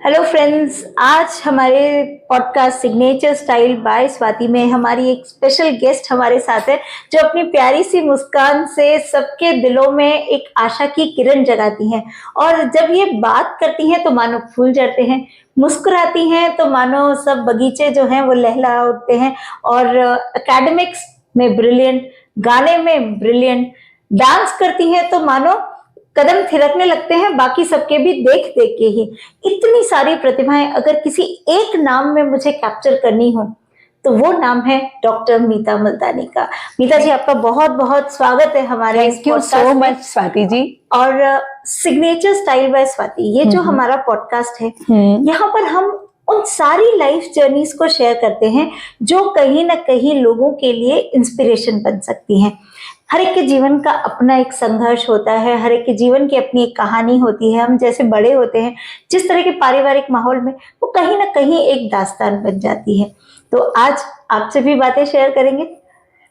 Hello friends, आज हमारे podcast signature style by Swati में हमारी एक स्पेशल गेस्ट हमारे साथ है, जो अपनी प्यारी सी मुस्कान से सबके दिलों में एक आशा की किरण जगाती हैं। और जब ये बात करती हैं तो मानो फूल झड़ते हैं, मुस्कुराती हैं तो मानो सब बगीचे जो हैं वो लहला उठते हैं। और एकेडमिक्स में ब्रिलियंट, गाने में ब्रिलियंट, डांस करती हैं तो मानो कदम थिरकने लगते हैं बाकी सबके भी देख देख के ही। इतनी सारी प्रतिभाएं अगर किसी एक नाम में मुझे कैप्चर करनी हो तो वो नाम है डॉक्टर मीता मुल्तानी का। मीता जी, आपका बहुत बहुत स्वागत है हमारे thank you so much Swati ji. और सिग्नेचर स्टाइल बाय स्वाति, ये जो हमारा पॉडकास्ट है, यहाँ पर हम उन सारी लाइफ जर्नीज को शेयर करते हैं जो कहीं ना कहीं लोगों के लिए इंस्पिरेशन बन सकती हैं। हर एक के जीवन का अपना एक संघर्ष होता है, हर एक के जीवन की अपनी एक कहानी होती है। हम जैसे बड़े होते हैं, जिस तरह के पारिवारिक माहौल में, वो कहीं ना कहीं एक दास्तान बन जाती है। तो आज आपसे भी बातें शेयर करेंगे।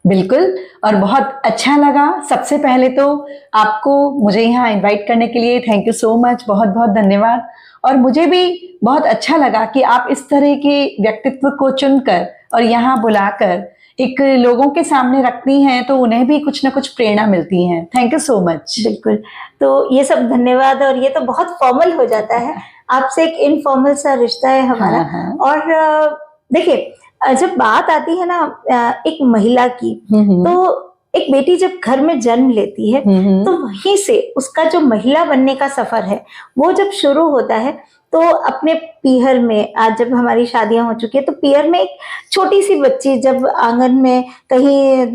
बिल्कुल, और बहुत अच्छा लगा। सबसे पहले तो आपको मुझे यहाँ इनवाइट करने के लिए थैंक यू सो मच, बहुत बहुत धन्यवाद। और मुझे भी बहुत अच्छा लगा कि आप इस तरह के व्यक्तित्व को चुनकर और यहाँ बुलाकर एक लोगों के सामने रखती हैं, तो उन्हें भी कुछ ना कुछ प्रेरणा मिलती है। Thank you so much. बिल्कुल, तो ये सब धन्यवाद। और ये तो बहुत फॉर्मल हो जाता है, आपसे एक इनफॉर्मल सा रिश्ता है हमारा। हाँ। और देखिए, जब बात आती है ना एक महिला की, तो एक बेटी जब घर में जन्म लेती है तो वहीं से उसका जो महिला बनने का सफर है वो जब शुरू होता है, तो अपने पीहर में, आज जब हमारी शादियां हो चुकी है, तो पीहर में एक छोटी सी बच्ची जब आंगन में कहीं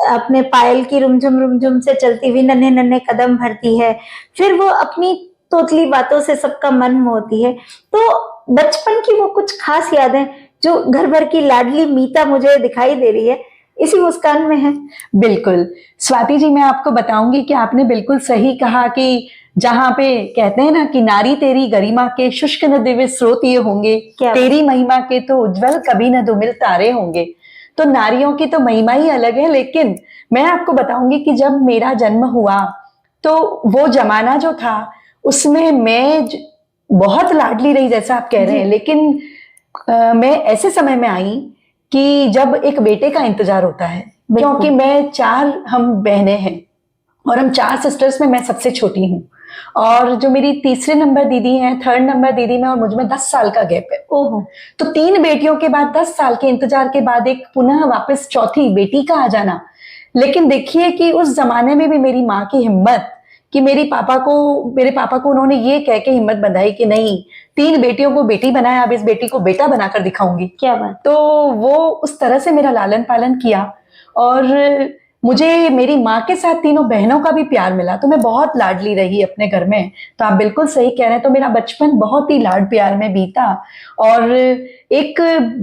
अपने पायल की रुमझुम से चलती हुई नन्हे नन्हे कदम भरती है, फिर वो अपनी तोतली बातों से सबका मन मोहती है। तो बचपन की वो कुछ खास यादें जो घर भर की लाडली मीता मुझे दिखाई दे रही है, इसी मुस्कान में है। बिल्कुल स्वाति जी, मैं आपको बताऊंगी कि आपने बिल्कुल सही कहा कि जहाँ पे कहते हैं ना कि नारी तेरी गरिमा के शुष्क न दिव्य स्रोत ये होंगे, तेरी महिमा के तो उज्जवल कभी न धूमिल तारे होंगे। तो नारियों की तो महिमा ही अलग है। लेकिन मैं आपको बताऊंगी कि जब मेरा जन्म हुआ तो वो जमाना जो था उसमें मैं बहुत लाडली रही, जैसा आप कह रहे हैं। लेकिन मैं ऐसे समय में आई कि जब एक बेटे का इंतजार होता है, क्योंकि हम बहनें हैं और हम 4 सिस्टर्स में मैं सबसे छोटी हूँ। और जो मेरी तीसरे नंबर दीदी हैं, 3rd नंबर दीदी में और मुझ में 10 साल का गैप है। ओहो। तो 3 बेटियों के बाद 10 साल के इंतजार के बाद एक पुनः वापस चौथी बेटी का आ जाना। लेकिन देखिए कि उस जमाने में भी मेरी माँ की हिम्मत कि मेरे पापा को उन्होंने ये कह के हिम्मत बंधाई कि नहीं, 3 बेटियों को बेटी बनाया, अब इस बेटी को बेटा बनाकर दिखाऊंगी। क्या बात। तो वो उस तरह से मेरा लालन पालन किया और मुझे मेरी माँ के साथ 3 बहनों का भी प्यार मिला, तो मैं बहुत लाडली रही अपने घर में। तो आप बिल्कुल सही कह रहे हैं। तो मेरा बचपन बहुत ही लाड प्यार में बीता। और एक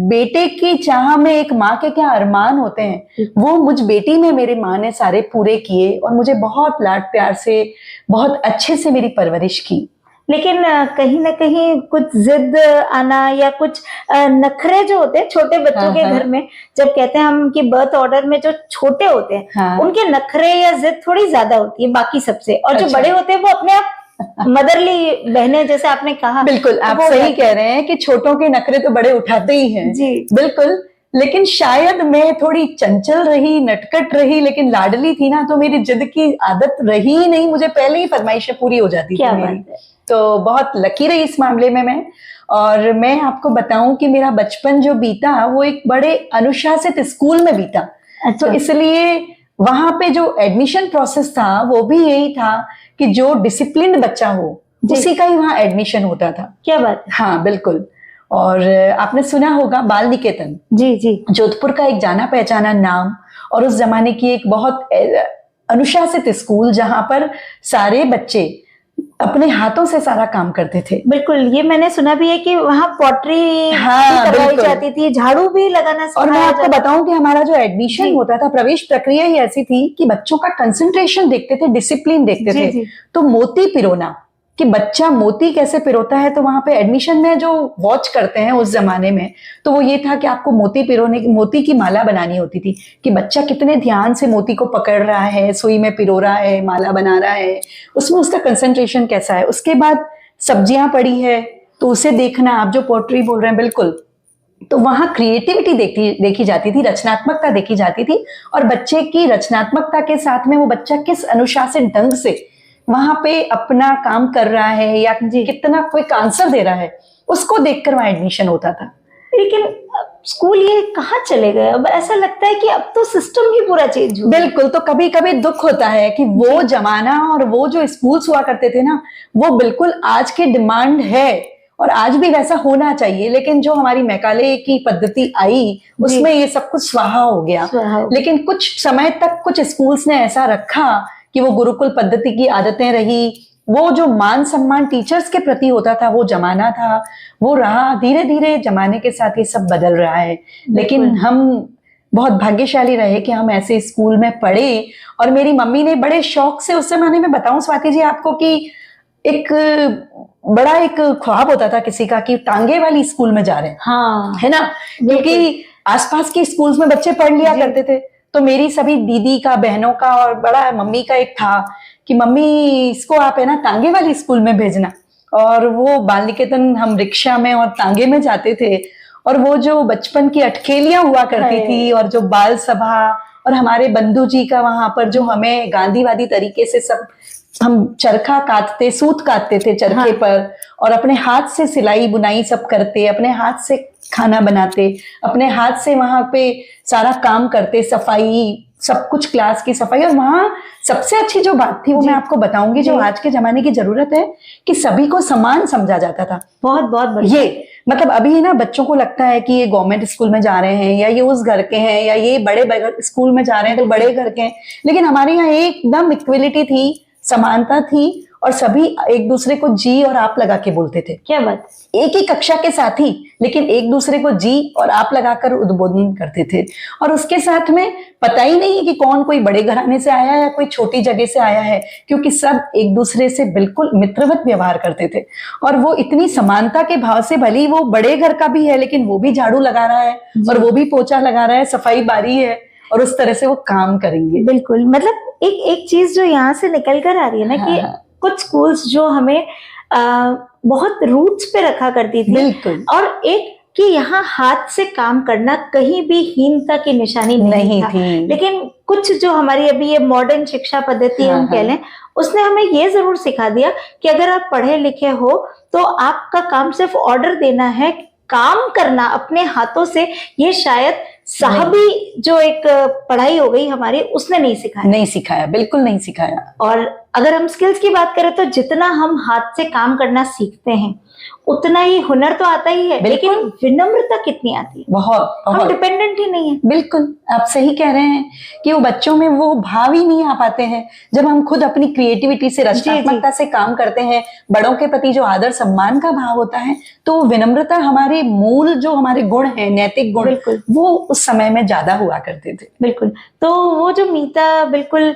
बेटे की चाह में एक माँ के क्या अरमान होते हैं, वो मुझ बेटी में मेरी माँ ने सारे पूरे किए और मुझे बहुत लाड प्यार से, बहुत अच्छे से मेरी परवरिश की। लेकिन कहीं ना कहीं कुछ जिद आना या कुछ नखरे जो होते हैं छोटे बच्चों के घर में, जब कहते हैं हम कि बर्थ ऑर्डर में जो छोटे होते हैं उनके नखरे या जिद थोड़ी ज्यादा होती है बाकी सबसे, और जो बड़े होते हैं वो अपने आप मदरली बहनें, जैसे आपने कहा। बिल्कुल, आप सही कह रहे हैं कि छोटों के नखरे तो बड़े उठाते ही हैं जी। बिल्कुल, लेकिन शायद मैं थोड़ी चंचल रही, नटखट रही, लेकिन लाडली थी ना, तो मेरी जिद की आदत रही ही नहीं। मुझे पहले ही फरमाइशें पूरी हो जाती थी मेरी। तो बहुत लकी रही इस मामले में मैं। और मैं आपको बताऊं कि मेरा बचपन जो बीता वो एक बड़े अनुशासित स्कूल में बीता। तो इसलिए वहां पे जो एडमिशन प्रोसेस था वो भी यही था कि जो डिसिप्लिन बच्चा हो उसी का ही वहां एडमिशन होता था। क्या बात है। हाँ बिल्कुल। और आपने सुना होगा बाल निकेतन, जी जी, जोधपुर का एक जाना पहचाना नाम, और उस जमाने की एक बहुत अनुशासित स्कूल जहां पर सारे बच्चे अपने हाथों से सारा काम करते थे। बिल्कुल, ये मैंने सुना भी है कि वहाँ पॉटरी करवाई जाती थी, झाड़ू भी लगाना। और मैं आपको बताऊं कि हमारा जो एडमिशन होता था, प्रवेश प्रक्रिया ही ऐसी थी कि बच्चों का कंसंट्रेशन देखते थे, डिसिप्लिन देखते थे। तो मोती पिरोना कि बच्चा मोती कैसे पिरोता है, तो वहां पे एडमिशन में जो वॉच करते हैं उस जमाने में, तो वो ये था कि आपको मोती की माला बनानी होती थी, कि बच्चा कितने ध्यान से मोती को पकड़ रहा है, सुई में पिरो रहा है, माला बना रहा है, उसमें उसका कंसंट्रेशन कैसा है। उसके बाद सब्जियां पड़ी है तो उसे देखना, आप जो पोट्री बोल रहे हैं बिल्कुल, तो वहां क्रिएटिविटी देखी जाती थी, रचनात्मकता देखी जाती थी, और बच्चे की रचनात्मकता के साथ में वो बच्चा किस अनुशासित ढंग से वहां पे अपना काम कर रहा है या कितना क्विक आंसर दे रहा है, उसको देखकर वहां एडमिशन होता था। लेकिन स्कूल ये कहाँ चले गए, अब ऐसा लगता है कि अब तो सिस्टम ही पूरा चेंज हो। बिल्कुल, तो कभी कभी दुख होता है कि वो जमाना और वो जो स्कूल्स हुआ करते थे ना, वो बिल्कुल आज के डिमांड है और आज भी वैसा होना चाहिए, लेकिन जो हमारी मैकाले की पद्धति आई उसमें ये सब कुछ स्वाहा हो गया। लेकिन कुछ समय तक कुछ स्कूल्स ने ऐसा रखा कि वो गुरुकुल पद्धति की आदतें रही, वो जो मान सम्मान टीचर्स के प्रति होता था, वो जमाना था, वो रहा। धीरे धीरे जमाने के साथ ये सब बदल रहा है, लेकिन हम बहुत भाग्यशाली रहे कि हम ऐसे स्कूल में पढ़े। और मेरी मम्मी ने बड़े शौक से, उस जमाने में बताऊं स्वाति जी आपको कि एक ख्वाब होता था किसी का कि टांगे वाली स्कूल में जा रहे हैं, हाँ है ना, क्योंकि आसपास के स्कूल्स में बच्चे पढ़ लिया करते थे। तो मेरी सभी दीदी का, बहनों का और बड़ा मम्मी का एक था कि मम्मी इसको आप है ना टांगे वाली स्कूल में भेजना। और वो बाल निकेतन हम रिक्शा में और टांगे में जाते थे, और वो जो बचपन की अटखेलियां हुआ करती थी, और जो बाल सभा, और हमारे बंधु जी का वहां पर जो हमें गांधीवादी तरीके से सब, हम चरखा काटते, सूत काटते थे चरखे पर, और अपने हाथ से सिलाई बुनाई सब करते, अपने हाथ से खाना बनाते, अपने हाथ से वहां पे सारा काम करते, सफाई, सब कुछ, क्लास की सफाई। और वहां सबसे अच्छी जो बात थी वो मैं आपको बताऊंगी, जो आज के जमाने की जरूरत है, कि सभी को समान समझा जाता था। बहुत बहुत बढ़िया। ये मतलब अभी ना बच्चों को लगता है कि ये गवर्नमेंट स्कूल में जा रहे हैं, या ये उस घर के हैं, या ये बड़े स्कूल में जा रहे हैं तो बड़े घर के हैं, लेकिन हमारे यहाँ एकदम इक्वलिटी थी, समानता थी, और सभी एक दूसरे को जी और आप लगा के बोलते थे। क्या बात, एक ही कक्षा के साथ ही, लेकिन एक दूसरे को जी और आप लगाकर उद्बोधन करते थे। और उसके साथ में पता ही नहीं कि कौन कोई बड़े घराने से आया है या कोई छोटी जगह से आया है, क्योंकि सब एक दूसरे से बिल्कुल मित्रवत व्यवहार करते थे। और वो इतनी समानता के भाव से, भले वो बड़े घर का भी है लेकिन वो भी झाड़ू लगा रहा है और वो भी पोछा लगा रहा है, सफाई बारी है, और उस तरह से वो काम करेंगे। बिल्कुल, मतलब एक चीज जो यहाँ से निकल कर आ रही है ना, कि कुछ स्कूल्स जो हमें बहुत रूट्स पे रखा करती थी, बिल्कुल, और एक कि यहाँ हाथ से काम करना कहीं भी हीनता की निशानी नहीं थी। लेकिन कुछ जो हमारी अभी ये मॉडर्न शिक्षा पद्धति हम कह लें, उसने हमें ये जरूर सिखा दिया कि अगर आप पढ़े लिखे हो तो आपका काम सिर्फ ऑर्डर देना है, काम करना अपने हाथों से, ये शायद साहबी जो एक पढ़ाई हो गई हमारी, उसने नहीं सिखाया, बिल्कुल नहीं सिखाया। और अगर हम स्किल्स की बात करें तो जितना हम हाथ से काम करना सीखते हैं उतना ही हुनर तो आता ही है, लेकिन विनम्रता कितनी आती है, बहुत हम डिपेंडेंट ही नहीं है। बिल्कुल, आप सही कह रहे हैं कि वो बच्चों में वो भाव ही नहीं आ पाते हैं जब हम खुद अपनी क्रिएटिविटी से, रचनात्मकता से काम करते हैं। बड़ों के प्रति जो आदर सम्मान का भाव होता है, तो विनम्रता, हमारे मूल जो हमारे गुण हैं, नैतिक गुण, वो उस समय में ज्यादा हुआ करते थे। बिल्कुल, तो वो जो मीता बिल्कुल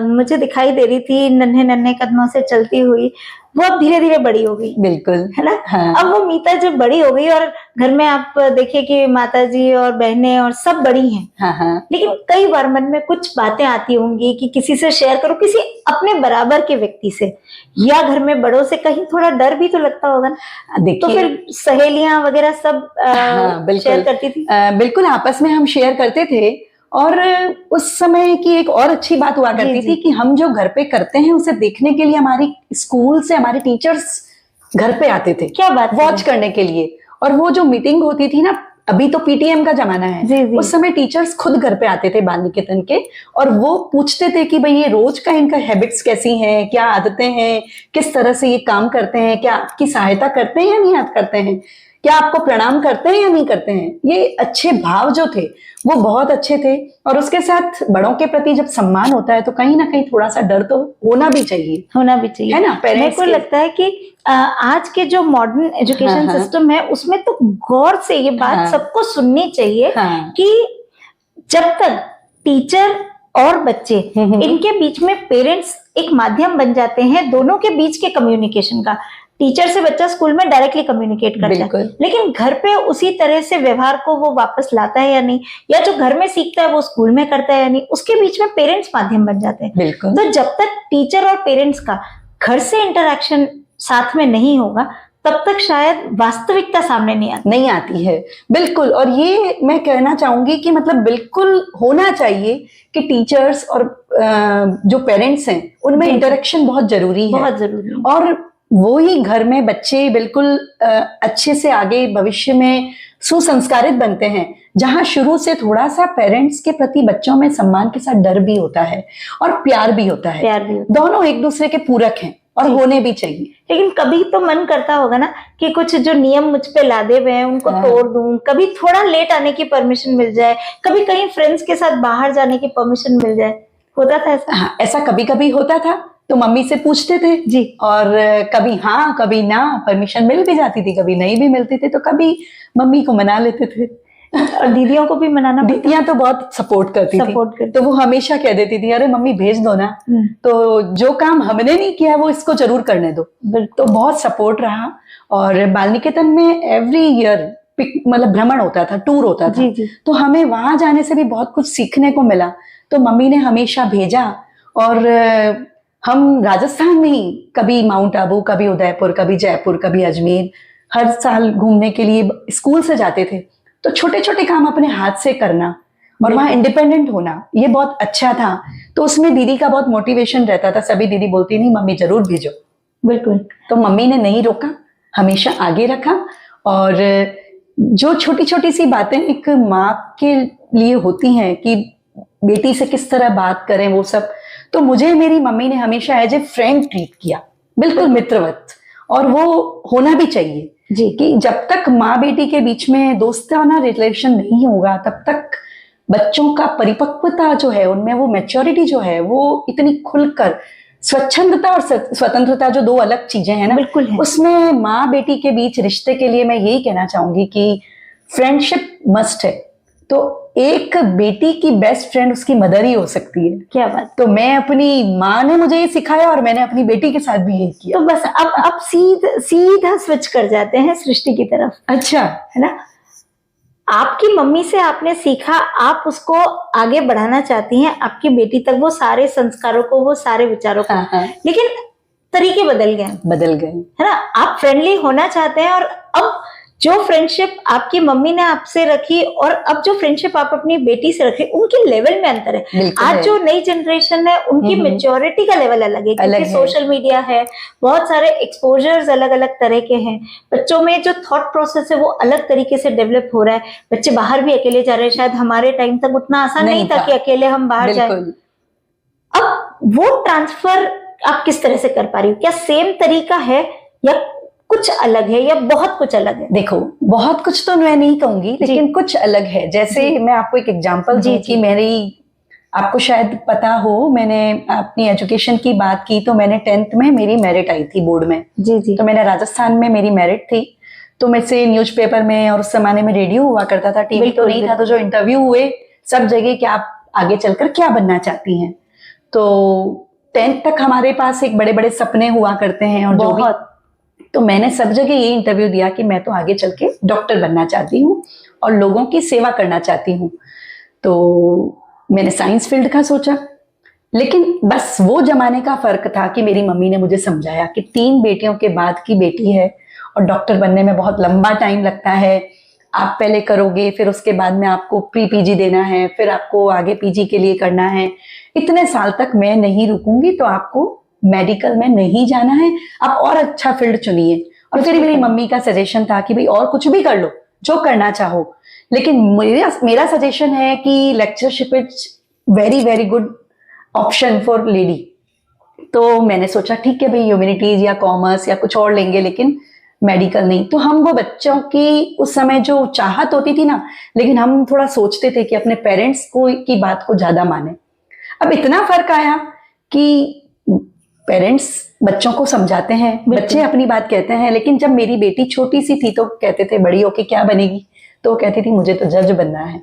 मुझे दिखाई दे रही थी नन्हे नन्हे कदमों से चलती हुई, वो अब धीरे धीरे बड़ी हो गई। बिल्कुल, है ना। हाँ। अब वो मीता जब बड़ी हो गई, और घर में आप देखिए कि माता जी और बहनें और सब बड़ी हैं, हाँ। लेकिन कई बार मन में कुछ बातें आती होंगी कि किसी से शेयर करो, किसी अपने बराबर के व्यक्ति से, या घर में बड़ों से, कहीं थोड़ा डर भी तो लगता होगा ना। तो फिर सहेलियां वगैरह सब शेयर करती थी। बिल्कुल, आपस में हम शेयर करते थे। और उस समय की एक और अच्छी बात हुआ करती थी कि हम जो घर पे करते हैं उसे देखने के लिए हमारी स्कूल से हमारे टीचर्स घर पे आते थे। क्या बात, वॉच करने के लिए। और वो जो मीटिंग होती थी ना, अभी तो पीटीएम का जमाना है, उस समय टीचर्स खुद घर पे आते थे बाल निकेतन के, और वो पूछते थे कि भाई ये रोज का इनका हैबिट्स कैसी हैं, क्या आदतें हैं, किस तरह से ये काम करते हैं, क्या आपकी सहायता करते हैं या नहीं करते हैं, क्या आपको प्रणाम करते हैं या नहीं करते हैं। ये अच्छे भाव जो थे वो बहुत अच्छे थे। और उसके साथ बड़ों के प्रति जब सम्मान होता है तो कहीं ना कहीं थोड़ा सा डर तो होना भी चाहिए, है ना। मेरे को लगता है कि आज के जो मॉडर्न एजुकेशन सिस्टम है उसमें तो गौर से ये बात सबको सुननी चाहिए कि जब तक टीचर और बच्चे, इनके बीच में पेरेंट्स एक माध्यम बन जाते हैं दोनों के बीच के कम्युनिकेशन का। टीचर से बच्चा स्कूल में डायरेक्टली कम्युनिकेट करता है, लेकिन घर पे उसी तरह से व्यवहार को वो वापस लाता है या नहीं, या जो घर में सीखता है वो स्कूल में करता है या नहीं, उसके बीच में पेरेंट्स माध्यम बन जाते हैं। तो जब तक टीचर और पेरेंट्स का घर से इंटरेक्शन साथ में नहीं होगा तब तक शायद वास्तविकता सामने नहीं आती है। बिल्कुल। और ये मैं कहना चाहूंगी कि मतलब बिल्कुल होना चाहिए कि टीचर्स और जो पेरेंट्स हैं उनमें इंटरेक्शन बहुत जरूरी है, बहुत जरूरी है। और वो ही घर में बच्चे बिल्कुल अच्छे से आगे भविष्य में सुसंस्कारित बनते हैं, जहां शुरू से थोड़ा सा पेरेंट्स के प्रति बच्चों में सम्मान के साथ डर भी होता है और प्यार भी होता है। दोनों एक दूसरे के पूरक हैं और होने भी चाहिए। लेकिन कभी तो मन करता होगा ना कि कुछ जो नियम मुझ पे लादे हुए हैं उनको तोड़ दूं, कभी थोड़ा लेट आने की परमिशन मिल जाए, कभी कहीं फ्रेंड्स के साथ बाहर जाने की परमिशन मिल जाए। होता था ऐसा? हाँ, ऐसा कभी कभी होता था, तो मम्मी से पूछते थे जी, और कभी हाँ कभी ना, परमिशन मिल भी जाती थी, कभी नहीं भी मिलती थी, तो कभी मम्मी को मना लेते थे। और दीदियों को भी मनाना? दीदियां तो बहुत सपोर्ट करती थी, तो वो हमेशा कह देती थी अरे मम्मी भेज दो ना, तो जो काम हमने नहीं किया वो इसको जरूर करने दो। तो बहुत सपोर्ट रहा। और बाल निकेतन में एवरी ईयर मतलब भ्रमण होता था, टूर होता था, तो हमें वहां जाने से भी बहुत कुछ सीखने को मिला। तो मम्मी ने हमेशा भेजा, और हम राजस्थान में ही कभी माउंट आबू, कभी उदयपुर, कभी जयपुर, कभी अजमेर, हर साल घूमने के लिए स्कूल से जाते थे। तो छोटे छोटे काम अपने हाथ से करना और वहां इंडिपेंडेंट होना, ये बहुत अच्छा था। तो उसमें दीदी का बहुत मोटिवेशन रहता था, सभी दीदी बोलती नहीं मम्मी जरूर भेजो। बिल्कुल। तो मम्मी ने नहीं रोका, हमेशा आगे रखा। और जो छोटी छोटी सी बातें एक माँ के लिए होती हैं कि बेटी से किस तरह बात करें, वो सब, तो मुझे मेरी मम्मी ने हमेशा एज ए फ्रेंड ट्रीट किया, बिल्कुल मित्रवत। और वो होना भी चाहिए जी, कि जब तक माँ बेटी के बीच में दोस्ताना रिलेशन नहीं होगा तब तक बच्चों का परिपक्वता जो है, उनमें वो मैच्योरिटी जो है, वो इतनी खुलकर, स्वच्छंदता और स्वतंत्रता जो दो अलग चीजें हैं ना, बिल्कुल है। उसमें माँ बेटी के बीच रिश्ते के लिए मैं यही कहना चाहूंगी कि फ्रेंडशिप मस्ट है। तो एक बेटी की बेस्ट फ्रेंड उसकी मदर ही हो सकती है। क्या बात। तो मैं अपनी माँ ने मुझे ये सिखाया और मैंने अपनी बेटी के साथ भी यही किया। तो बस अब सीधा स्विच कर जाते हैं सृष्टि की तरफ। अच्छा, है ना? आपकी मम्मी से आपने सीखा, आप उसको आगे बढ़ाना चाहती हैं, आपकी बेटी तक वो सारे संस्कारों को, वो सारे विचारों को, लेकिन तरीके बदल गए, है ना? आप फ्रेंडली होना चाहते हैं, और अब जो फ्रेंडशिप आपकी मम्मी ने आपसे रखी और अब जो फ्रेंडशिप आप अपनी बेटी से रखी, उनके लेवल में अंतर है। आज जो नई जनरेशन है उनकी मैच्योरिटी का लेवल अलग है, क्योंकि सोशल मीडिया है, बहुत सारे एक्सपोजर्स अलग अलग तरह के हैं, बच्चों में जो थॉट प्रोसेस है वो अलग तरीके से डेवलप हो रहा है। बच्चे बाहर भी अकेले जा रहे हैं, शायद हमारे टाइम तक उतना आसान नहीं था कि अकेले हम बाहर जाए। अब वो ट्रांसफर आप किस तरह से कर पा रही हो? क्या सेम तरीका है या कुछ अलग है, या बहुत कुछ अलग है? देखो, बहुत कुछ तो मैं नहीं कहूंगी, लेकिन कुछ अलग है। जैसे मैं आपको एक एग्जांपल दूं कि मेरी, आपको शायद पता हो, मैंने अपनी एजुकेशन की बात की तो मैंने 10th में मेरी मेरिट आई थी बोर्ड में। जी। तो मैंने राजस्थान में मेरी मेरिट थी, तो मेरे से न्यूज़पेपर में, और उस जमाने में रेडियो हुआ करता था, टीवी तो नहीं था, तो जो इंटरव्यू हुए सब जगह कि आप आगे चलकर क्या बनना चाहती हैं। तो 10th तक हमारे पास एक बड़े बड़े सपने हुआ करते हैं, और जो भी, तो मैंने सब जगह ये इंटरव्यू दिया कि मैं तो आगे चल के डॉक्टर बनना चाहती हूँ और लोगों की सेवा करना चाहती हूँ। तो मैंने साइंस फील्ड का सोचा, लेकिन बस वो जमाने का फर्क था कि मेरी मम्मी ने मुझे समझाया कि 3 बेटियों के बाद की बेटी है और डॉक्टर बनने में बहुत लंबा टाइम लगता है। आप पहले करोगे, फिर उसके बाद में आपको प्री पीजी देना है, फिर आपको आगे पीजी के लिए करना है। इतने साल तक मैं नहीं रुकूंगी, तो आपको मेडिकल में नहीं जाना है, आप और अच्छा फील्ड चुनिए। और फिर मेरी मम्मी का सजेशन था कि भाई और कुछ भी कर लो, जो करना चाहो, लेकिन मेरा सजेशन है कि lectureship is very very good option for lady. तो मैंने सोचा ठीक है भाई, ह्यूमैनिटीज या कॉमर्स या कुछ और लेंगे, लेकिन मेडिकल नहीं। तो हम वो बच्चों की उस समय जो चाहत होती थी ना, लेकिन हम थोड़ा सोचते थे कि अपने पेरेंट्स को की बात को ज्यादा माने। अब इतना फर्क आया कि पेरेंट्स बच्चों को समझाते हैं, बच्चे अपनी बात कहते हैं, लेकिन जब मेरी बेटी छोटी सी थी तो कहते थे बड़ी होके क्या बनेगी, तो कहती थी मुझे तो जज बनना है।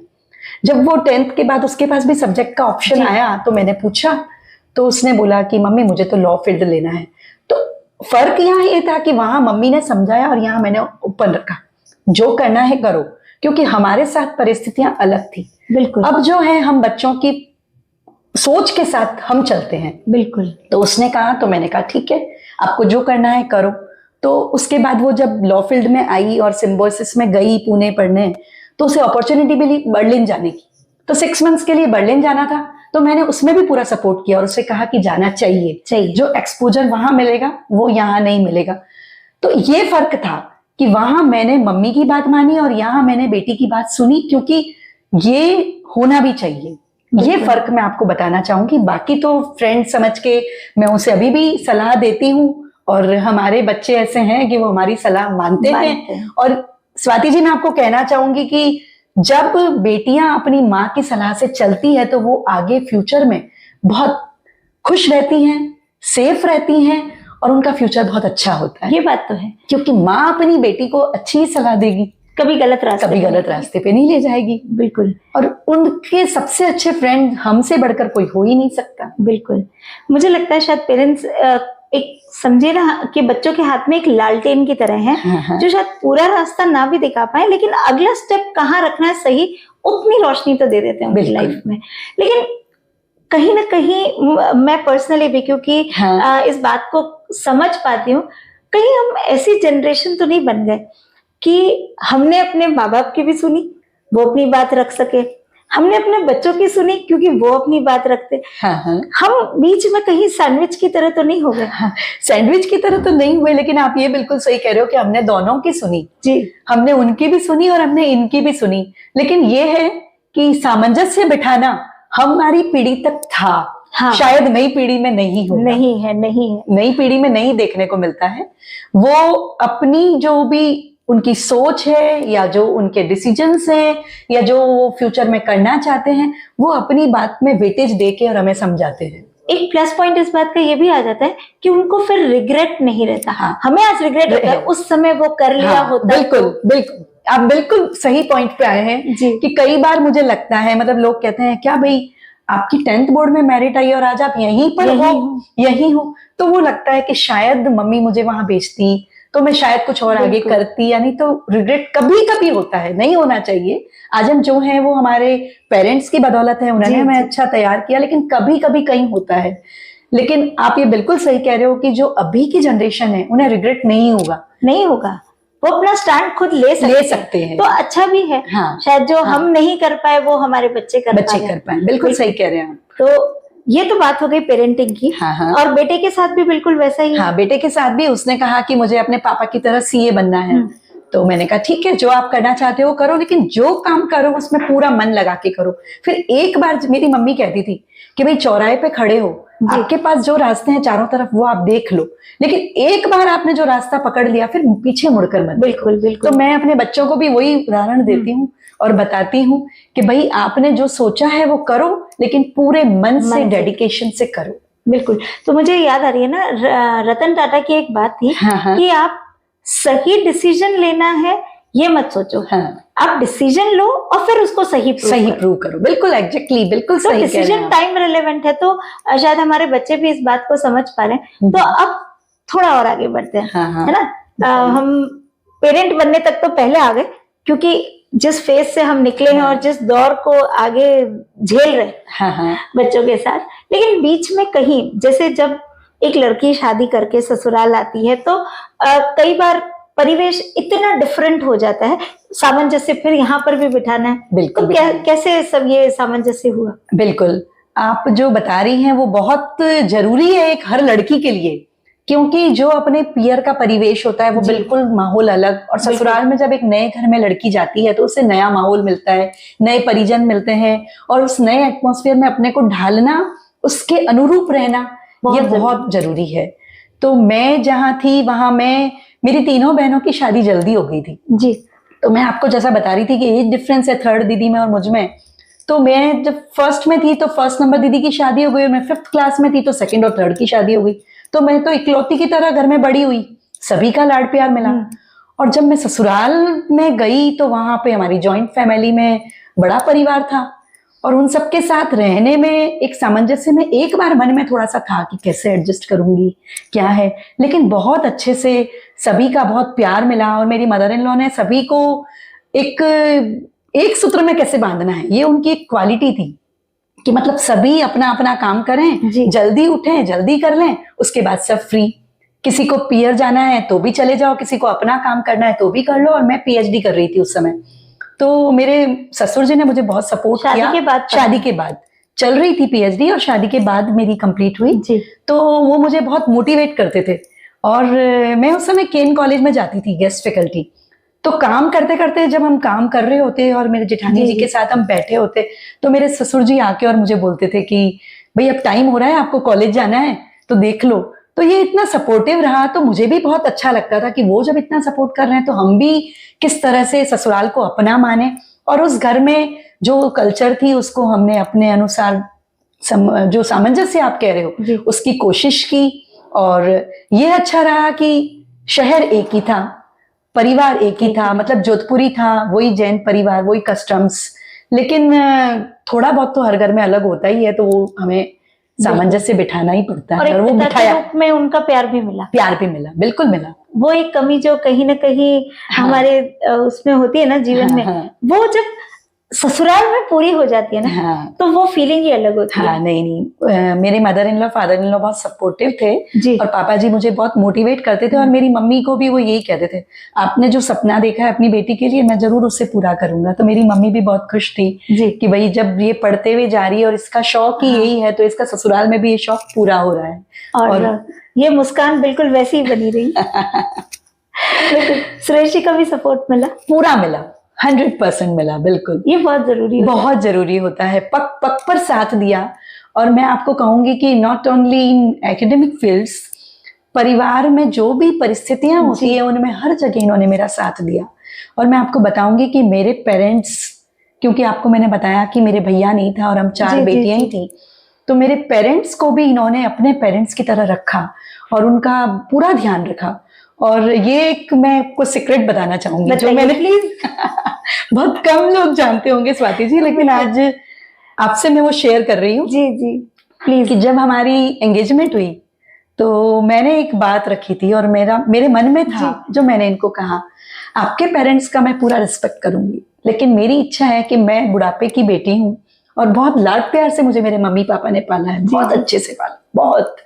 जब वो 10th के बाद उसके पास भी सब्जेक्ट का ऑप्शन आया तो मैंने पूछा, तो उसने बोला कि मम्मी मुझे तो लॉ फील्ड लेना है। तो फर्क यहाँ ये था कि वहां मम्मी ने समझाया और यहाँ मैंने ओपन रखा, जो करना है करो, क्योंकि हमारे साथ परिस्थितियां अलग थी। बिल्कुल। अब जो है हम बच्चों की सोच के साथ हम चलते हैं। बिल्कुल। तो उसने कहा, तो मैंने कहा ठीक है, आपको जो करना है करो। तो उसके बाद वो जब लॉ फील्ड में आई और सिम्बोसिस में गई पुणे पढ़ने, तो उसे अपॉर्चुनिटी मिली बर्लिन जाने की। तो 6 मंथ्स के लिए बर्लिन जाना था, तो मैंने उसमें भी पूरा सपोर्ट किया और उससे कहा कि जाना चाहिए, जो एक्सपोजर वहां मिलेगा वो यहाँ नहीं मिलेगा। तो ये फर्क था कि वहां मैंने मम्मी की बात मानी और यहाँ मैंने बेटी की बात सुनी, क्योंकि ये होना भी चाहिए। ये फर्क मैं आपको बताना चाहूंगी। बाकी तो फ्रेंड समझ के मैं उसे अभी भी सलाह देती हूँ, और हमारे बच्चे ऐसे हैं कि वो हमारी सलाह मानते हैं। और स्वाति जी, मैं आपको कहना चाहूंगी कि जब बेटियां अपनी माँ की सलाह से चलती है तो वो आगे फ्यूचर में बहुत खुश रहती हैं, सेफ रहती हैं, और उनका फ्यूचर बहुत अच्छा होता है। ये बात तो है, क्योंकि माँ अपनी बेटी को अच्छी सलाह देगी, कभी गलत रास्ते पे नहीं ले जाएगी। बिल्कुल। और उनके सबसे अच्छे फ्रेंड हमसे बढ़कर कोई हो ही नहीं सकता। बिल्कुल। मुझे लगता है शायद पेरेंट्स एक समझे ना कि बच्चों के हाथ में एक लालटेन की तरह है, जो शायद पूरा रास्ता ना भी दिखा पाए, लेकिन अगला स्टेप कहाँ रखना है सही, उतनी रोशनी तो दे देते हैं उनकी लाइफ में। लेकिन कहीं ना कहीं मैं पर्सनली भी, क्योंकि इस बात को समझ पाती हूँ, कहीं हम ऐसी जनरेशन तो नहीं बन गए कि हमने अपने माँ बाप की भी सुनी, वो अपनी बात रख सके, हमने अपने बच्चों की सुनी क्योंकि वो अपनी बात रखते। हम बीच में कहीं सैंडविच की तरह तो नहीं हो गए। सैंडविच की तरह तो नहीं हुए, लेकिन आप ये बिल्कुल सही कह रहे हो कि हमने दोनों की सुनी जी। हमने उनकी भी सुनी और हमने इनकी भी सुनी। लेकिन ये है कि सामंजस्य बिठाना हमारी पीढ़ी तक था। शायद नई पीढ़ी में नहीं होगा। नहीं है नई पीढ़ी में नहीं देखने को मिलता है। वो अपनी जो भी उनकी सोच है, या जो उनके डिसीजंस हैं, या जो वो फ्यूचर में करना चाहते हैं, वो अपनी बात में वेटेज देके और हमें समझाते हैं। एक प्लस पॉइंट इस बात का ये भी आ जाता है कि उनको फिर रिग्रेट नहीं रहता। हमें आज रिग्रेट होता है, उस समय वो कर लिया होता। बिल्कुल आप बिल्कुल सही पॉइंट पे आए हैं कि कई बार मुझे लगता है, मतलब लोग कहते हैं क्या भाई आपकी 10th बोर्ड में मेरिट आई और आज आप यहीं पर यहीं हो, तो वो लगता है कि शायद मम्मी मुझे वहां भेजती तो मैं शायद कुछ और आगे करती, यानी तो रिग्रेट कभी कभी होता है, नहीं होना चाहिए। आज हम जो हैं वो हमारे पेरेंट्स की बदौलत है, उन्होंने हमें अच्छा तैयार किया, लेकिन कभी कभी कहीं होता है। लेकिन आप ये बिल्कुल सही कह रहे हो कि जो अभी की जनरेशन है उन्हें रिग्रेट नहीं होगा, वो अपना स्टैंड खुद ले सकते हैं। तो अच्छा भी है। शायद जो हम नहीं कर पाए वो हमारे बच्चे कर पाए। बिल्कुल सही कह रहे हैं। तो ये तो बात हो गई पेरेंटिंग की। और बेटे के साथ भी बिल्कुल वैसा ही है। बेटे के साथ भी उसने कहा कि मुझे अपने पापा की तरह सीए बनना है। तो मैंने कहा ठीक है, जो आप करना चाहते हो करो, लेकिन जो काम करो उसमें पूरा मन लगा के करो। फिर एक बार मेरी मम्मी कहती थी कि भाई चौराहे पे खड़े हो, आपके पास जो रास्ते हैं चारों तरफ वो आप देख लो, लेकिन एक बार आपने जो रास्ता पकड़ लिया फिर पीछे मुड़कर मत। बिल्कुल। तो मैं अपने बच्चों को भी वही उदाहरण देती हूँ और बताती हूँ कि भाई आपने जो सोचा है वो करो, लेकिन पूरे मन से डेडिकेशन से करो। बिल्कुल। तो मुझे याद आ रही है ना, रतन टाटा की एक बात थी कि आप सही डिसीजन लेना है ये मत सोचो, आप डिसीजन लो और फिर उसको सही प्रूव करो। बिल्कुल एग्जैक्टली, बिल्कुल सही। तो डिसीजन टाइम रिलेवेंट है, तो शायद हमारे बच्चे भी इस बात को समझ पा रहे हैं। तो अब थोड़ा और आगे बढ़ते हैं, है ना। हम पेरेंट बनने तक तो पहले आ गए, क्योंकि जिस फेज से हम निकले हैं और जिस दौर को आगे झेल रहे बच्चों के साथ, लेकिन बीच में कहीं जैसे जब एक लड़की शादी करके ससुराल आती है तो कई बार परिवेश इतना डिफरेंट हो जाता है, सामंजस्य फिर यहाँ पर भी बिठाना है। बिल्कुल, तो कैसे सब ये सामंजस्य हुआ? बिल्कुल, आप जो बता रही हैं वो बहुत जरूरी है एक हर लड़की के लिए, क्योंकि जो अपने पियर का परिवेश होता है वो बिल्कुल माहौल अलग, और ससुराल में जब एक नए घर में लड़की जाती है तो उसे नया माहौल मिलता है, नए परिजन मिलते हैं, और उस नए एटमॉस्फेयर में अपने को ढालना, उसके अनुरूप रहना ये बहुत जरूरी है। तो मैं जहाँ थी वहां मेरी तीनों बहनों की शादी जल्दी हो गई थी जी। तो मैं आपको जैसा बता रही थी कि एज डिफरेंस है थर्ड दीदी में और मुझ में, तो मैं जब फर्स्ट में थी तो फर्स्ट नंबर दीदी की शादी हो गई, और मैं 5th क्लास में थी तो 2nd और 3rd की शादी हो गई। तो मैं तो इकलौती की तरह घर में बड़ी हुई, सभी का लाड प्यार मिला। और जब मैं ससुराल में गई तो वहां पे हमारी जॉइंट फैमिली में बड़ा परिवार था और उन सबके साथ रहने में एक सामंजस्य में एक बार मन में थोड़ा सा था कि कैसे एडजस्ट करूंगी, क्या है, लेकिन बहुत अच्छे से सभी का बहुत प्यार मिला और मेरी मदर इन लॉ ने सभी को एक सूत्र में कैसे बांधना है, ये उनकी एक क्वालिटी थी कि मतलब सभी अपना अपना काम करें, जल्दी उठें, जल्दी कर लें, उसके बाद सब फ्री। किसी को पियर जाना है तो भी चले जाओ, किसी को अपना काम करना है तो भी कर लो। और मैं पीएचडी कर रही थी उस समय, तो मेरे ससुर जी ने मुझे बहुत सपोर्ट किया। शादी के बाद चल रही थी पीएचडी और शादी के बाद मेरी कंप्लीट हुई जी। तो वो मुझे बहुत मोटिवेट करते थे और मैं उस समय केन कॉलेज में जाती थी गेस्ट फैकल्टी। तो काम करते करते जब हम काम कर रहे होते और मेरे जेठानी जी के साथ हम बैठे होते तो मेरे ससुर जी आके और मुझे बोलते थे कि भाई अब टाइम हो रहा है, आपको कॉलेज जाना है तो देख लो। तो ये इतना सपोर्टिव रहा तो मुझे भी बहुत अच्छा लगता था कि वो जब इतना सपोर्ट कर रहे हैं तो हम भी किस तरह से ससुराल को अपना माने और उस घर में जो कल्चर थी उसको हमने अपने अनुसार जो सामंजस्य आप कह रहे हो उसकी कोशिश की। और ये अच्छा रहा कि शहर एक ही था, परिवार एक ही था, मतलब जोधपुरी था, वही जैन परिवार, वही कस्टम्स, लेकिन थोड़ा बहुत तो हर घर में अलग होता ही है, तो वो हमें सामंजस्य बिठाना ही पड़ता है। और वो बिठाया, रूप में उनका प्यार भी मिला, बिल्कुल मिला। वो एक कमी जो कहीं ना कहीं हमारे उसमें होती है ना जीवन में, वो जब ससुराल में पूरी हो जाती है ना तो वो फीलिंग ही अलग होती है। नहीं, मेरे mother in law father in law बहुत सपोर्टिव थे जी। और पापा जी मुझे बहुत मोटिवेट करते थे और मेरी मम्मी को भी वो यही कहते थे, आपने जो सपना देखा है अपनी बेटी के लिए मैं जरूर उससे पूरा करूंगा। तो मेरी मम्मी भी बहुत खुश थी जी। कि भाई जब ये पढ़ते हुए जा रही है और इसका शौक ही यही है तो इसका ससुराल में भी ये शौक पूरा हो रहा है। और ये मुस्कान बिल्कुल वैसी ही बनी रही। सुरेश जी का भी सपोर्ट मिला? पूरा मिला, 100% मिला, बिल्कुल। ये बहुत जरूरी होता है। पक पक पर साथ दिया। और मैं आपको कहूंगी कि not only in academic fields, परिवार में जो भी परिस्थितियां होती है उनमें हर जगह इन्होंने मेरा साथ दिया। और मैं आपको बताऊंगी कि मेरे पेरेंट्स, क्योंकि आपको मैंने बताया कि मेरे भैया नहीं था और हम 4 बेटियां ही थी, तो मेरे पेरेंट्स को भी इन्होंने अपने पेरेंट्स की तरह रखा और उनका पूरा ध्यान रखा। और ये एक मैं कुछ सीक्रेट बताना चाहूंगी जो मैंने प्लीज बहुत कम लोग जानते होंगे स्वाति जी, लेकिन आज आपसे मैं वो शेयर कर रही हूँ। जी जी प्लीज। कि जब हमारी एंगेजमेंट हुई तो मैंने एक बात रखी थी और मेरे मन में था, जो मैंने इनको कहा, आपके पेरेंट्स का मैं पूरा रिस्पेक्ट करूंगी, लेकिन मेरी इच्छा है कि मैं बुढ़ापे की बेटी हूँ और बहुत लाड प्यार से मुझे मेरे मम्मी पापा ने पाला है, बहुत अच्छे से पाला, बहुत।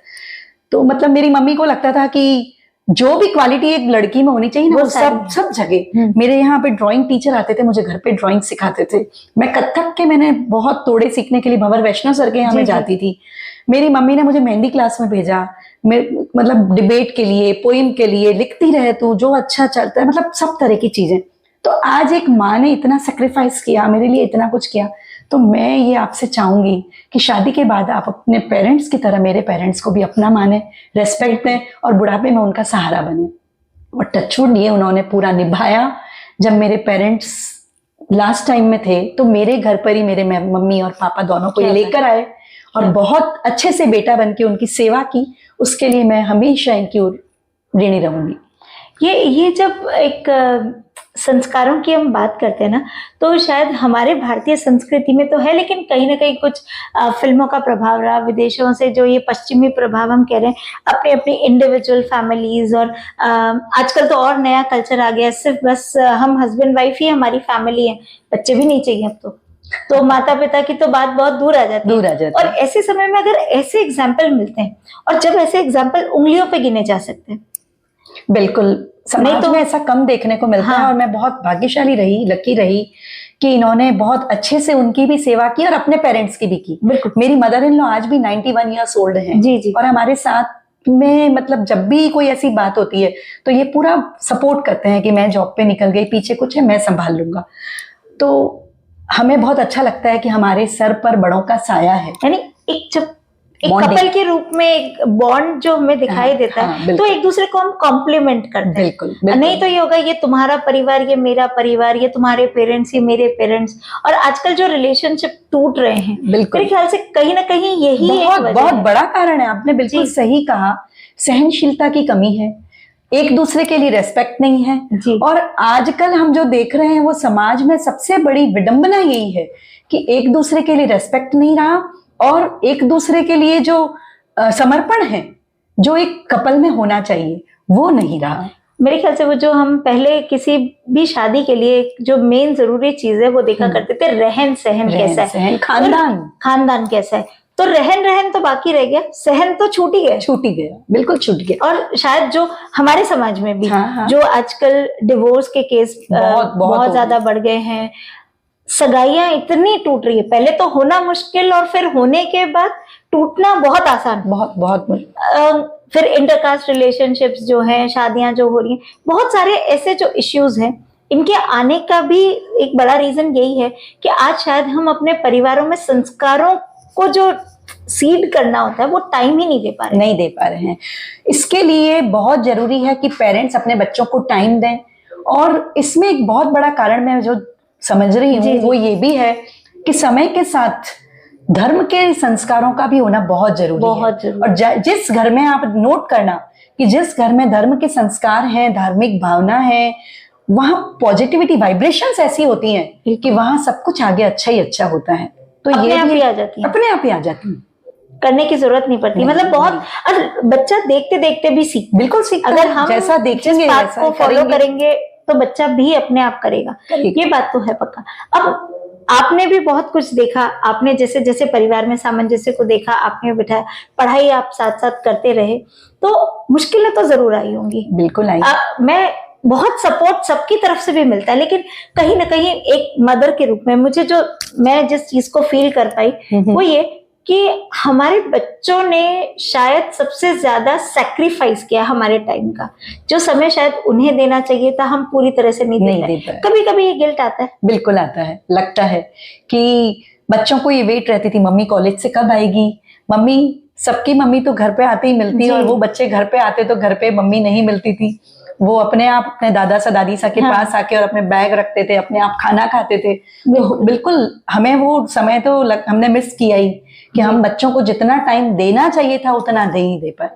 तो मतलब मेरी मम्मी को लगता था कि जो भी क्वालिटी एक लड़की में होनी चाहिए ना वो सब जगह। मेरे यहाँ पे ड्राइंग टीचर आते थे, मुझे घर पे ड्राइंग सिखाते थे। मैं कथक के मैंने बहुत तोड़े सीखने के लिए भंवर वैष्णव सर के यहाँ में जाती थी। मेरी मम्मी ने मुझे मेहंदी क्लास में भेजा, मतलब डिबेट के लिए, पोइम के लिए, लिखती रहे तू, जो अच्छा चलता है, मतलब सब तरह की चीजें। तो आज एक माँ ने इतना सेक्रीफाइस किया मेरे लिए, इतना कुछ किया, तो मैं ये आपसे चाहूंगी कि शादी के बाद आप अपने पेरेंट्स की तरह मेरे पेरेंट्स को भी अपना माने, रेस्पेक्ट दें और बुढ़ापे में उनका सहारा बने। और टचवुड ये उन्होंने पूरा निभाया। जब मेरे पेरेंट्स लास्ट टाइम में थे तो मेरे घर पर ही मेरे मम्मी और पापा दोनों को लेकर आए और बहुत अच्छे से बेटा बन के उनकी सेवा की। उसके लिए मैं हमेशा इनकी ऋणी रहूंगी। ये जब एक संस्कारों की हम बात करते हैं ना, तो शायद हमारे भारतीय संस्कृति में तो है, लेकिन कहीं ना कहीं कुछ फिल्मों का प्रभाव रहा, विदेशों से जो ये पश्चिमी प्रभाव हम कह रहे हैं, अपनी अपनी इंडिविजुअल फैमिलीज, और आजकल तो और नया कल्चर आ गया, सिर्फ बस हम हस्बैंड वाइफ ही हमारी फैमिली है, बच्चे भी नहीं चाहिए अब तो माता पिता की तो बात बहुत दूर आ जाती है। और ऐसे समय में अगर ऐसे एग्जाम्पल मिलते हैं, और जब ऐसे एग्जाम्पल उंगलियों पे गिने जा सकते हैं, बिल्कुल समाज में ऐसा कम देखने को मिलता है। और मैं बहुत भाग्यशाली रही, लकी रही कि इन्होंने बहुत अच्छे से उनकी भी सेवा की और अपने पेरेंट्स की भी की। बिल्कुल। मेरी मदर इन लॉ आज भी 91 ईयर्स ओल्ड हैं जी। और हमारे साथ में मतलब जब भी कोई ऐसी बात होती है तो ये पूरा सपोर्ट करते हैं कि मैं जॉब पे निकल गई, पीछे कुछ है मैं संभाल लूंगा। तो हमें बहुत अच्छा लगता है कि हमारे सर पर बड़ों का साया है, यानी एक कपल के रूप में एक बॉन्ड जो हमें दिखाई देता है। तो एक दूसरे को हम कॉम्प्लीमेंट करते हैं। बिल्कुल। नहीं तो ये होगा ये तुम्हारा परिवार, ये मेरा परिवार, ये तुम्हारे पेरेंट्स, ये मेरे पेरेंट्स। और आजकल जो रिलेशनशिप टूट रहे हैं, मेरे ख्याल से कहीं ना कहीं यही बहुत बड़ा कारण है। आपने बिल्कुल सही कहा, सहनशीलता की कमी है। एक दूसरे के लिए रेस्पेक्ट नहीं है जी। और आजकल हम जो देख रहे हैं वो समाज में सबसे बड़ी विडंबना यही है कि एक दूसरे के लिए रेस्पेक्ट नहीं रहा और एक दूसरे के लिए जो समर्पण है जो एक कपल में होना चाहिए वो नहीं रहा। मेरे ख्याल से वो जो हम पहले किसी भी शादी के लिए जो मेन जरूरी चीज है वो देखा करते थे, रहन सहन कैसा है, खानदान कैसा है। तो रहन तो बाकी रह गया, सहन तो छूट ही गया, बिल्कुल छूट गया। और शायद जो हमारे समाज में भी हाँ। जो आजकल डिवोर्स के केस बहुत ज्यादा बढ़ गए हैं, सगाइयां इतनी टूट रही है, पहले तो होना मुश्किल और फिर होने के बाद टूटना बहुत आसान, बहुत फिर इंटरकास्ट रिलेशनशिप्स जो हैं, शादियां जो हो रही हैं, बहुत सारे ऐसे जो इश्यूज हैं, इनके आने का भी एक बड़ा रीजन यही है कि आज शायद हम अपने परिवारों में संस्कारों को जो सीड करना होता है वो टाइम ही नहीं दे पा रहे हैं। इसके लिए बहुत जरूरी है कि पेरेंट्स अपने बच्चों को टाइम दें और इसमें एक बहुत बड़ा कारण मैं जो समझ रही हूँ वो ये भी है कि समय के साथ धर्म के संस्कारों का भी होना बहुत जरूरी है। और जिस घर में आप नोट करना कि जिस घर में धर्म के संस्कार हैं, धार्मिक भावना है, वहां पॉजिटिविटी वाइब्रेशंस ऐसी होती हैं कि वहां सब कुछ आगे अच्छा ही अच्छा होता है। तो ये अपने आप ही आ जाती है, करने की जरूरत नहीं पड़ती। मतलब बहुत, और बच्चा देखते देखते भी बिल्कुल सीखता अगर हम जैसा देखेंगे वैसा को फॉलो करेंगे तो बच्चा भी अपने आप करेगा। ये बात तो है पक्का। अब आपने भी बहुत कुछ देखा, आपने जैसे जैसे परिवार में सामंजस्य को देखा, आपने बिठाया, पढ़ाई आप साथ साथ करते रहे, तो मुश्किलें तो जरूर आई होंगी। बिल्कुल आई। मैं बहुत सपोर्ट सबकी तरफ से भी मिलता है, लेकिन कहीं ना कहीं एक मदर के रूप में मुझे जो, मैं जिस चीज को फील कर पाई वो ये कि हमारे बच्चों ने शायद सबसे ज्यादा सैक्रिफाइस किया हमारे टाइम का। जो समय शायद उन्हें देना चाहिए था हम पूरी तरह से नहीं दे पाए। कभी कभी ये गिल्ट आता है। बिल्कुल आता है, लगता है कि बच्चों को ये वेट रहती थी, मम्मी कॉलेज से कब आएगी, मम्मी, सबकी मम्मी तो घर पे आते ही मिलती और वो बच्चे घर पे आते तो घर पे मम्मी नहीं मिलती थी। वो अपने आप अपने दादा सा दादी सा के पास आके और अपने बैग रखते थे, अपने आप खाना खाते थे। बिल्कुल हमें वो समय तो हमने मिस किया ही कि हम बच्चों को जितना टाइम देना चाहिए था उतना नहीं दे पाए।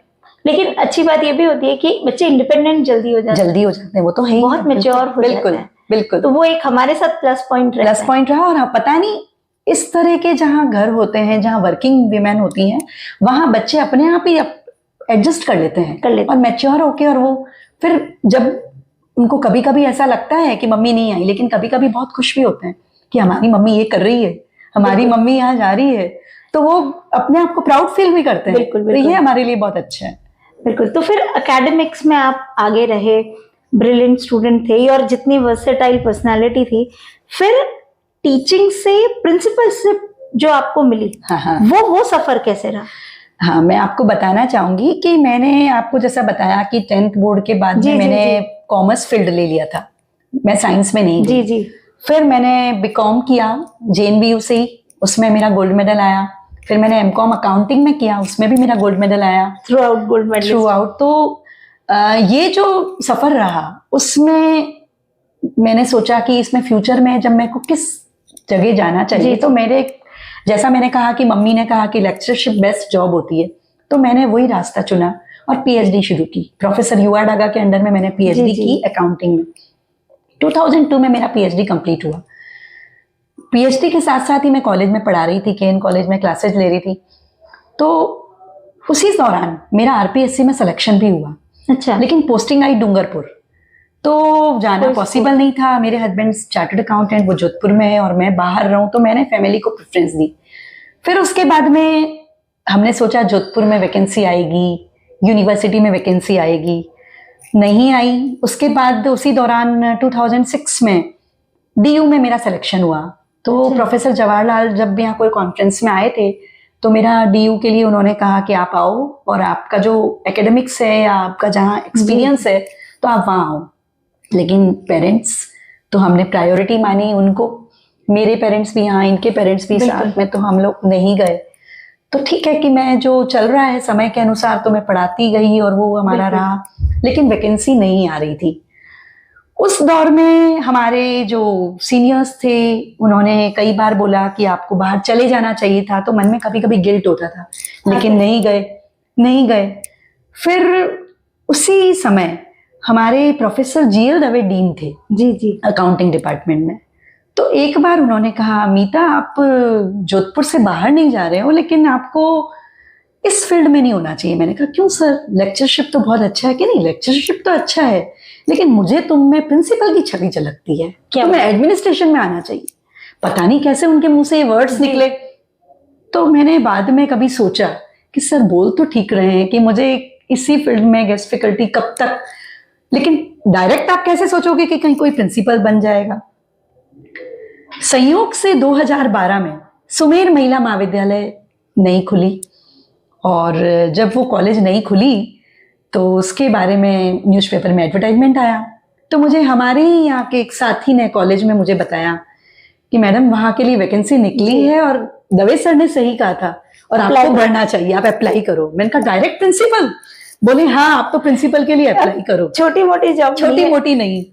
लेकिन अच्छी बात ये भी होती है कि बच्चे इंडिपेंडेंट जल्दी हो जाते हैं, वो तो है, बहुत मैच्योर हो जाते हैं। बिल्कुल। तो वो एक हमारे साथ प्लस पॉइंट रहा। और पता नहीं इस तरह के जहाँ घर होते हैं, जहाँ वर्किंग वीमेन होती हैं, वहां बच्चे अपने आप ही एडजस्ट कर लेते हैं और मैच्योर होके, और वो फिर जब उनको कभी कभी ऐसा लगता है कि मम्मी नहीं आई, लेकिन कभी कभी बहुत खुश भी होते हैं कि हमारी मम्मी ये कर रही है, हमारी मम्मी यहाँ जा रही है, तो वो अपने आप को प्राउड फील भी करते हैं। बिल्कुल। तो ये हमारे लिए बहुत अच्छा है। बिल्कुल। तो फिर एकेडमिक्स में आप आगे रहे, ब्रिलियंट स्टूडेंट थे और जितनी वर्सेटाइल पर्सनालिटी थी, फिर टीचिंग से प्रिंसिपलशिप जो आपको मिली, वो सफर कैसे रहा? हाँ, मैं आपको बताना चाहूंगी कि मैंने आपको जैसा बताया कि 10th बोर्ड के बाद में मैंने कॉमर्स फील्ड ले लिया था, मैं साइंस में नहीं जी। फिर मैंने बीकॉम किया JNBU से, उसमें मेरा गोल्ड मेडल आया। फिर मैंने MCOM अकाउंटिंग में किया, उसमें भी मेरा गोल्ड मेडल आया। Through out. तो ये जो सफर रहा उसमें मैंने सोचा कि इसमें फ्यूचर में जब मेरे को किस जगह जाना चाहिए, तो मेरे, जैसा मैंने कहा कि मम्मी ने कहा कि लेक्चरशिप बेस्ट जॉब होती है, तो मैंने वही रास्ता चुना और PhD शुरू की। प्रोफेसर UR डागा के अंडर में मैंने PhD की अकाउंटिंग में। 2002 में मेरा PhD कंप्लीट हुआ। PhD के साथ साथ ही मैं कॉलेज में पढ़ा रही थी, KN कॉलेज में क्लासेज ले रही थी। तो उसी दौरान मेरा RPSC में सिलेक्शन भी हुआ। अच्छा। लेकिन पोस्टिंग आई डूंगरपुर, तो जाना पॉसिबल नहीं था। मेरे हस्बैंड चार्टर्ड अकाउंटेंट, वो जोधपुर में है और मैं बाहर रहूं, तो मैंने फैमिली को प्रेफरेंस दी। फिर उसके बाद में हमने सोचा जोधपुर में वैकेंसी आएगी, यूनिवर्सिटी में वैकेंसी आएगी, नहीं आई। उसके बाद उसी दौरान 2006 में DU में मेरा सिलेक्शन हुआ। तो प्रोफेसर जवाहरलाल जब भी यहाँ कोई कॉन्फ्रेंस में आए थे, तो मेरा DU के लिए उन्होंने कहा कि आप आओ और आपका जो एकेडमिक्स है या आपका जहाँ एक्सपीरियंस है तो आप वहाँ आओ। लेकिन पेरेंट्स, तो हमने प्रायोरिटी मानी उनको, मेरे पेरेंट्स भी यहाँ, इनके पेरेंट्स भी साथ में, तो हम लोग नहीं गए। तो ठीक है कि मैं जो चल रहा है समय के अनुसार तो मैं पढ़ाती गई और वो हमारा रहा, लेकिन वैकेंसी नहीं आ रही थी। उस दौर में हमारे जो सीनियर्स थे उन्होंने कई बार बोला कि आपको बाहर चले जाना चाहिए था, तो मन में कभी कभी गिल्ट होता था, लेकिन नहीं गए। फिर उसी समय हमारे प्रोफेसर जीएल दवे डीन थे जी जी अकाउंटिंग डिपार्टमेंट में। तो एक बार उन्होंने कहा, मीता आप जोधपुर से बाहर नहीं जा रहे हो, लेकिन आपको इस फील्ड में नहीं होना चाहिए। मैंने कहा क्यों सर, लेक्चरशिप तो बहुत अच्छा है। कि नहीं, लेक्चरशिप तो अच्छा है, लेकिन मुझे तुम में प्रिंसिपल की छवि झलकती है, तुम्हें एडमिनिस्ट्रेशन में आना चाहिए। पता नहीं कैसे उनके मुंह से ये वर्ड्स निकले। तो मैंने बाद में कभी सोचा कि सर बोल तो ठीक रहे हैं कि मुझे इसी फील्ड में गेस्ट फैकल्टी कब तक, लेकिन डायरेक्ट आप कैसे सोचोगे कि कहीं कोई प्रिंसिपल बन जाएगा। संयोग से 2012 में सुमेर महिला महाविद्यालय नई खुली, और जब वो कॉलेज नई खुली तो उसके बारे में न्यूज़पेपर में एडवर्टाइजमेंट आया। तो मुझे हमारे ही यहाँ के एक साथी ने कॉलेज में मुझे बताया कि मैडम वहाँ के लिए वैकेंसी निकली है और दवे सर ने सही कहा था और आपको बढ़ना चाहिए, आप अप्लाई करो। मैंने कहा डायरेक्ट प्रिंसिपल? बोले हाँ, आप तो प्रिंसिपल के लिए अप्लाई करो, छोटी मोटी जॉब, छोटी मोटी नहीं।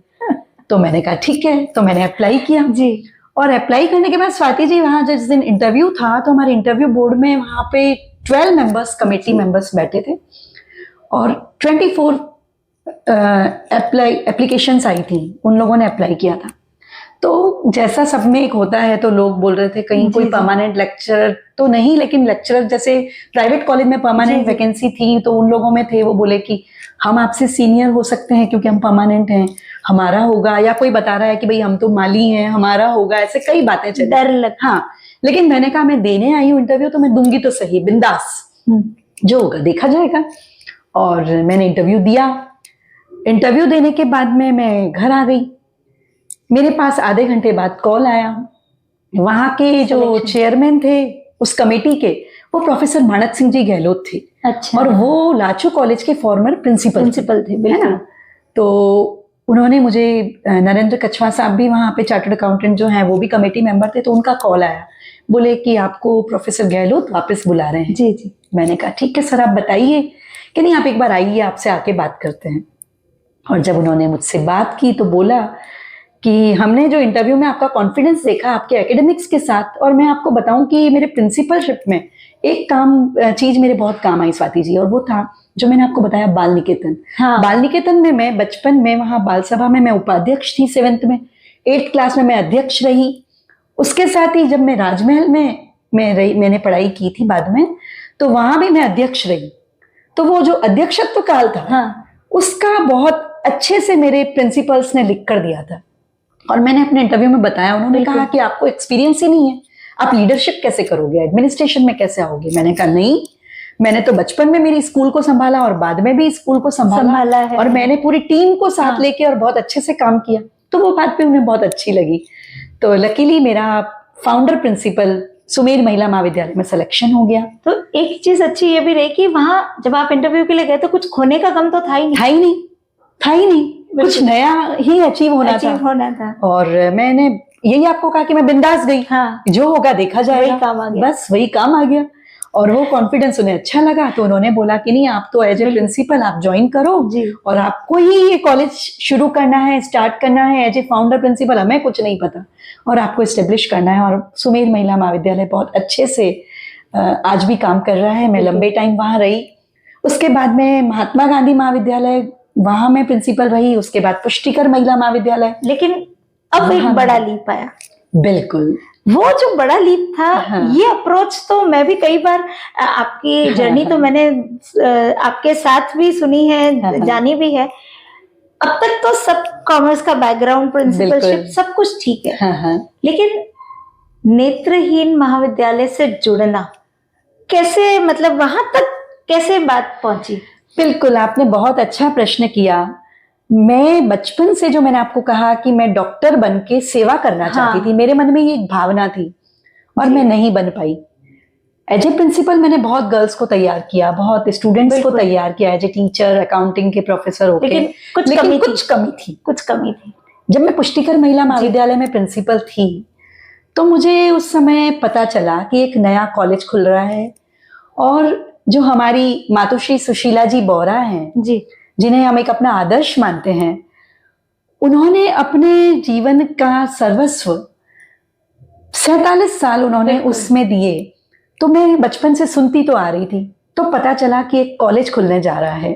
तो मैंने कहा ठीक है, तो मैंने अप्लाई किया जी। और अप्लाई करने के बाद स्वाति जी, वहाँ जिस दिन इंटरव्यू था तो हमारे इंटरव्यू बोर्ड में वहाँ पे 12 मेंबर्स, कमेटी मेंबर्स बैठे थे और 24 एप्लीकेशंस आई थी, उन लोगों ने अप्लाई किया था। तो जैसा सब में एक होता है, तो लोग बोल रहे थे कहीं कोई परमानेंट लेक्चरर तो नहीं, लेकिन लेक्चरर जैसे प्राइवेट कॉलेज में परमानेंट वैकेंसी थी तो उन लोगों में थे। वो बोले कि हम आपसे सीनियर हो सकते हैं क्योंकि हम परमानेंट हैं, हमारा होगा, या कोई बता रहा है कि भाई हम तो माली हैं, हमारा होगा, ऐसे कई बातें चली। डर लग। हाँ, लेकिन मैंने कहा मैं देने आई हूँ इंटरव्यू, तो मैं दूंगी तो सही, बिंदास, जो होगा देखा जाएगा। और मैंने इंटरव्यू दिया। इंटरव्यू देने के बाद में मैं घर आ गई। मेरे पास आधे घंटे बाद कॉल आया। वहाँ के जो चेयरमैन थे उस कमेटी के, वो प्रोफेसर मानक सिंह जी गहलोत थे। अच्छा। और वो लाचू कॉलेज के फॉर्मर प्रिंसिपल थे, है ना। तो उन्होंने मुझे, नरेंद्र कछवा साहब भी वहाँ पे चार्टर्ड अकाउंटेंट जो हैं वो भी कमेटी मेंबर थे, तो उनका कॉल आया, बोले कि आपको प्रोफेसर गहलोत वापस बुला रहे हैं। जी जी। मैंने कहा ठीक है सर, आप बताइए। कि नहीं, आप एक बार आइए, आपसे आके बात करते हैं। और जब उन्होंने मुझसे बात की तो बोला कि हमने जो इंटरव्यू में आपका कॉन्फिडेंस देखा आपके एकेडमिक्स के साथ, और मैं आपको बताऊं कि मेरे प्रिंसिपलशिप में एक चीज मेरे बहुत काम आई स्वाति जी, और वो था जो मैंने आपको बताया, बाल निकेतन। हाँ। बाल निकेतन में मैं बचपन में वहाँ बाल सभा में मैं उपाध्यक्ष थी 7th में, 8th क्लास में मैं अध्यक्ष रही। उसके साथ ही जब मैं राजमहल में मैंने पढ़ाई की थी बाद में, तो वहां भी मैं अध्यक्ष रही। तो वो जो अध्यक्षत्व काल था, हाँ, उसका बहुत अच्छे से मेरे प्रिंसिपल्स ने लिख कर दिया था। और मैंने अपने इंटरव्यू में बताया, उन्होंने कहा कि आपको एक्सपीरियंस ही नहीं है, आप लीडरशिप कैसे करोगे, एडमिनिस्ट्रेशन में कैसे आओगे। मैंने कहा नहीं, मैंने तो बचपन में मेरी स्कूल को संभाला और बाद में भी स्कूल को संभाला है, और मैंने पूरी टीम को साथ लेके और बहुत अच्छे से काम किया। तो वो बात भी उन्हें बहुत अच्छी लगी। तो लकीली मेरा फाउंडर प्रिंसिपल सुमेर महिला महाविद्यालय में सिलेक्शन हो गया। तो एक चीज अच्छी ये भी रही कि वहां जब आप इंटरव्यू के लिए गए तो कुछ खोने का गम तो था ही नहीं, कुछ नया ही अचीव होना था। और मैंने यही आपको कहा कि मैं बिंदास गई। हाँ। जो होगा देखा जाएगा, वही काम आ गया। बस वही काम आ गया, और वो कॉन्फिडेंस उन्हें अच्छा लगा। तो उन्होंने बोला कि नहीं, आप तो एज ए प्रिंसिपल आप ज्वाइन करो जी, और आपको ही ये कॉलेज शुरू करना है, स्टार्ट करना है एज ए फाउंडर प्रिंसिपल, हमें कुछ नहीं पता, और आपको एस्टेब्लिश करना है। और सुमेर महिला महाविद्यालय बहुत अच्छे से आज भी काम कर रहा है। मैं लंबे टाइम वहां रही। उसके बाद में महात्मा गांधी महाविद्यालय, वहां मैं प्रिंसिपल रही। उसके बाद पुष्टिकर महिला महाविद्यालय। लेकिन अब एक बड़ा लीप आया। बिल्कुल, वो जो बड़ा लीप था, हाँ। ये अप्रोच तो मैं भी कई बार आपकी जर्नी तो मैंने आपके साथ भी सुनी है, हाँ। जानी भी है। अब तक तो सब कॉमर्स का बैकग्राउंड, प्रिंसिपलशिप सब कुछ ठीक है, हाँ। लेकिन नेत्रहीन महाविद्यालय से जुड़ना कैसे, मतलब वहां तक कैसे बात पहुंची? बिल्कुल, आपने बहुत अच्छा प्रश्न किया। मैं बचपन से, जो मैंने आपको कहा कि मैं डॉक्टर बन के सेवा करना चाहती थी, मेरे मन में ये एक भावना थी, और मैं नहीं बन पाई। एज ए प्रिंसिपल मैंने बहुत गर्ल्स को तैयार किया, बहुत स्टूडेंट्स को तैयार किया एज ए टीचर, अकाउंटिंग के प्रोफेसर होके, लेकिन कुछ कमी थी। जब मैं पुष्टिकर महिला महाविद्यालय में प्रिंसिपल थी, तो मुझे उस समय पता चला कि एक नया कॉलेज खुल रहा है, और जो हमारी मातोश्री सुशीला जी बोरा हैं जी, जिन्हें हम एक अपना आदर्श मानते हैं, उन्होंने अपने जीवन का सर्वस्व 47 साल उन्होंने उसमें दिए। तो मैं बचपन से सुनती तो आ रही थी, तो पता चला कि एक कॉलेज खुलने जा रहा है,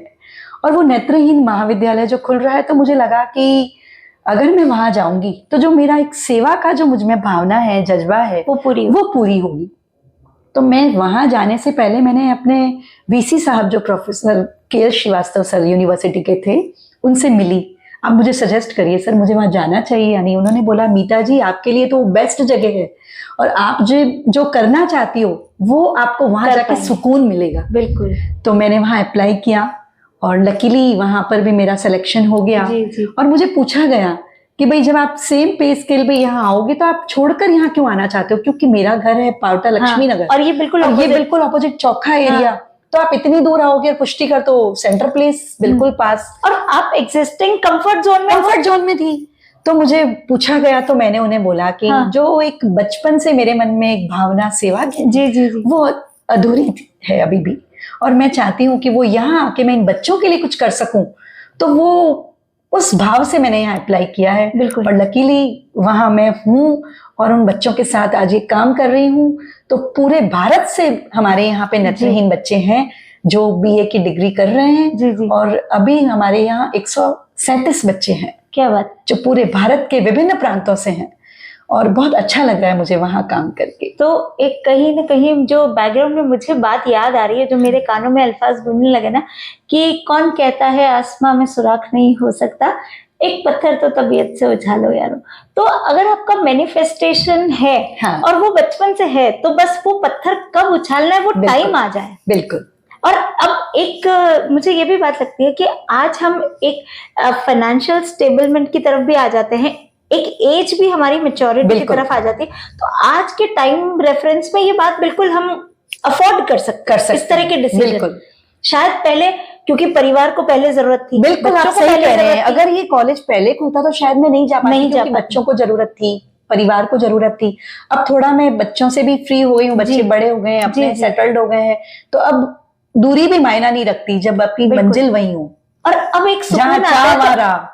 और वो नेत्रहीन महाविद्यालय जो खुल रहा है, तो मुझे लगा कि अगर मैं वहां जाऊंगी तो जो मेरा एक सेवा का जो मुझ में भावना है, जज्बा है, वो पूरी होगी। तो मैं वहां जाने से पहले मैंने अपने वीसी साहब, जो प्रोफेसर के श्रीवास्तव सर यूनिवर्सिटी के थे, उनसे मिली। आप मुझे सजेस्ट करिए सर, मुझे वहां जाना चाहिए या नहीं। उन्होंने बोला, मीता जी आपके लिए तो बेस्ट जगह है, और आप जो करना चाहती हो वो आपको वहां जाके सुकून मिलेगा। बिल्कुल। तो मैंने वहां अप्लाई किया और लकीली वहां पर भी मेरा सिलेक्शन हो गया। जी। और मुझे पूछा गया कि भाई जब आप सेम पे स्केल पे यहाँ आओगे तो आप छोड़कर यहाँ क्यों आना चाहते हो, क्योंकि मेरा घर है पावटा लक्ष्मी नगर, और ये बिल्कुल ऑपोजिट चौखा एरिया। तो आप इतनी दूर आओगे, और पुष्टिकर तो सेंटर प्लेस बिल्कुल पास, और आप एग्जिस्टिंग कंफर्ट जोन में थी। तो मुझे पूछा गया, तो मैंने उन्हें बोला कि जो एक बचपन से मेरे मन में एक भावना सेवा की, जी, वो अधूरी है अभी भी, और मैं चाहती हूँ कि वो यहाँ आके मैं इन बच्चों के लिए कुछ कर सकूं। तो वो उस भाव से मैंने यहाँ अप्लाई किया है। बिल्कुल। और लकीली वहां मैं हूँ और उन बच्चों के साथ आज ये काम कर रही हूँ। तो पूरे भारत से हमारे यहाँ पे नेत्रहीन बच्चे हैं जो बीए की डिग्री कर रहे हैं। जी। और अभी हमारे यहाँ 137 बच्चे हैं। क्या बात। जो पूरे भारत के विभिन्न प्रांतों से हैं, और बहुत अच्छा लग रहा है मुझे वहां काम करके। तो एक कहीं ना कहीं जो बैकग्राउंड में मुझे बात याद आ रही है, जो मेरे कानों में अल्फाज गूंजने लगे ना, कि कौन कहता है आसमां में सुराख नहीं हो सकता, एक पत्थर तो तबीयत से उछालो यारो। तो अगर आपका मैनिफेस्टेशन है, और वो बचपन से है, तो बस वो पत्थर कब उछालना है वो टाइम आ जाए। बिल्कुल। और अब एक मुझे ये भी बात लगती है कि आज हम एक फाइनेंशियल स्टेबलमेंट की तरफ भी आ जाते हैं, एक एज भी हमारी मैच्योरिटी की तरफ आ जाती है। तो आज के टाइम रेफरेंस में ये बात बिल्कुल हम अफोर्ड कर सकते हैं इस तरह के डिसीजन। शायद पहले क्योंकि परिवार को पहले जरूरत थी। बिल्कुल, आप सही कह रहे हैं। अगर ये कॉलेज पहले खुलता तो शायद मैं नहीं जा पाती, क्योंकि बच्चों को जरूरत थी, परिवार को जरूरत थी। अब थोड़ा मैं बच्चों से भी फ्री हो गई हूँ, बच्चे बड़े हो गए हैं, अपने सेटल्ड हो गए हैं, तो अब दूरी भी मायना नहीं रखती जब अपनी मंजिल वही हो। और अब एक सुकून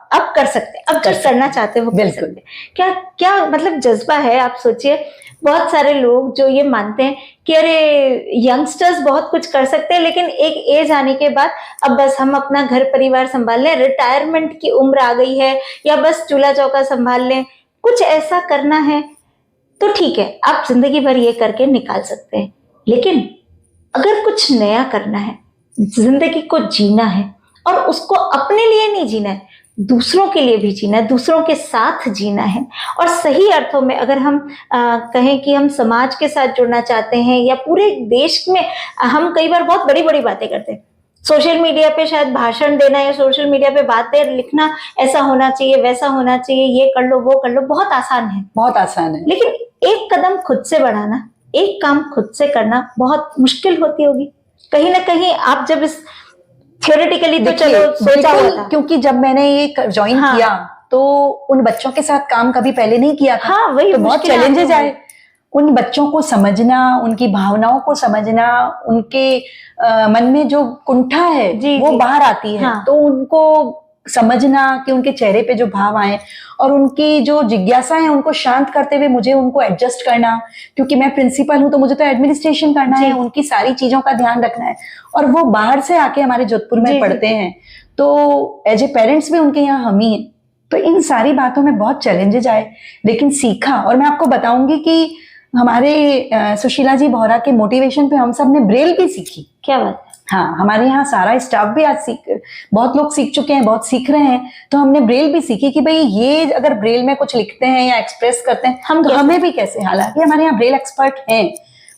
अब कर सकते हैं, अब जो करना चाहते हैं वो कर सकते हैं। क्या मतलब जज्बा है। आप सोचिए, बहुत सारे लोग जो ये मानते हैं कि अरे यंगस्टर्स बहुत कुछ कर सकते हैं, लेकिन एक एज आने के बाद अब बस हम अपना घर परिवार संभाल लें, रिटायरमेंट की उम्र आ गई है, या बस चूल्हा चौका संभाल लें, कुछ ऐसा करना है तो ठीक है, आप जिंदगी भर ये करके निकाल सकते हैं। लेकिन अगर कुछ नया करना है, जिंदगी को जीना है, और उसको अपने लिए नहीं जीना है, दूसरों के लिए भी जीना है, दूसरों के साथ जीना है। और सही अर्थों में अगर हम कहें कि हम समाज के साथ जुड़ना चाहते हैं, या पूरे देश में, हम कई बार बहुत बड़ी बड़ी बातें करते हैं, सोशल मीडिया पे शायद भाषण देना या सोशल मीडिया पे बातें लिखना, ऐसा होना चाहिए, वैसा होना चाहिए, ये कर लो, वो कर लो, बहुत आसान है, बहुत आसान है। लेकिन एक कदम खुद से बढ़ाना, एक काम खुद से करना बहुत मुश्किल होती होगी। कहीं ना कहीं आप जब इस थियोरेटिकली तो चलो सोचा हुआ था, क्योंकि जब मैंने ये ज्वाइन किया तो उन बच्चों के साथ काम कभी पहले नहीं किया था। वही तो बहुत चैलेंजेस आए, उन बच्चों को समझना, उनकी भावनाओं को समझना, उनके मन में जो कुंठा है वो बाहर आती है। तो उनको समझना कि उनके चेहरे पे जो भाव आए, और उनकी जो जिज्ञासा है उनको शांत करते हुए मुझे उनको एडजस्ट करना, क्योंकि मैं प्रिंसिपल हूं तो मुझे तो एडमिनिस्ट्रेशन करना है, उनकी सारी चीजों का ध्यान रखना है। और वो बाहर से आके हमारे जोधपुर में पढ़ते हैं, तो एज ए पेरेंट्स भी उनके यहाँ हम ही हैं। तो इन सारी बातों में बहुत चैलेंजेस आए, लेकिन सीखा। और मैं आपको बताऊंगी कि हमारे सुशीला जी बोहरा के मोटिवेशन पे हम सब ने ब्रेल भी सीखी। क्या बात। हाँ, हमारे यहाँ सारा स्टाफ भी आज बहुत लोग सीख चुके हैं, बहुत सीख रहे हैं। तो हमने ब्रेल भी सीखी कि भाई ये अगर ब्रेल में कुछ लिखते हैं या एक्सप्रेस करते हैं तो हमें भी कैसे, हालांकि हमारे यहाँ ब्रेल एक्सपर्ट हैं,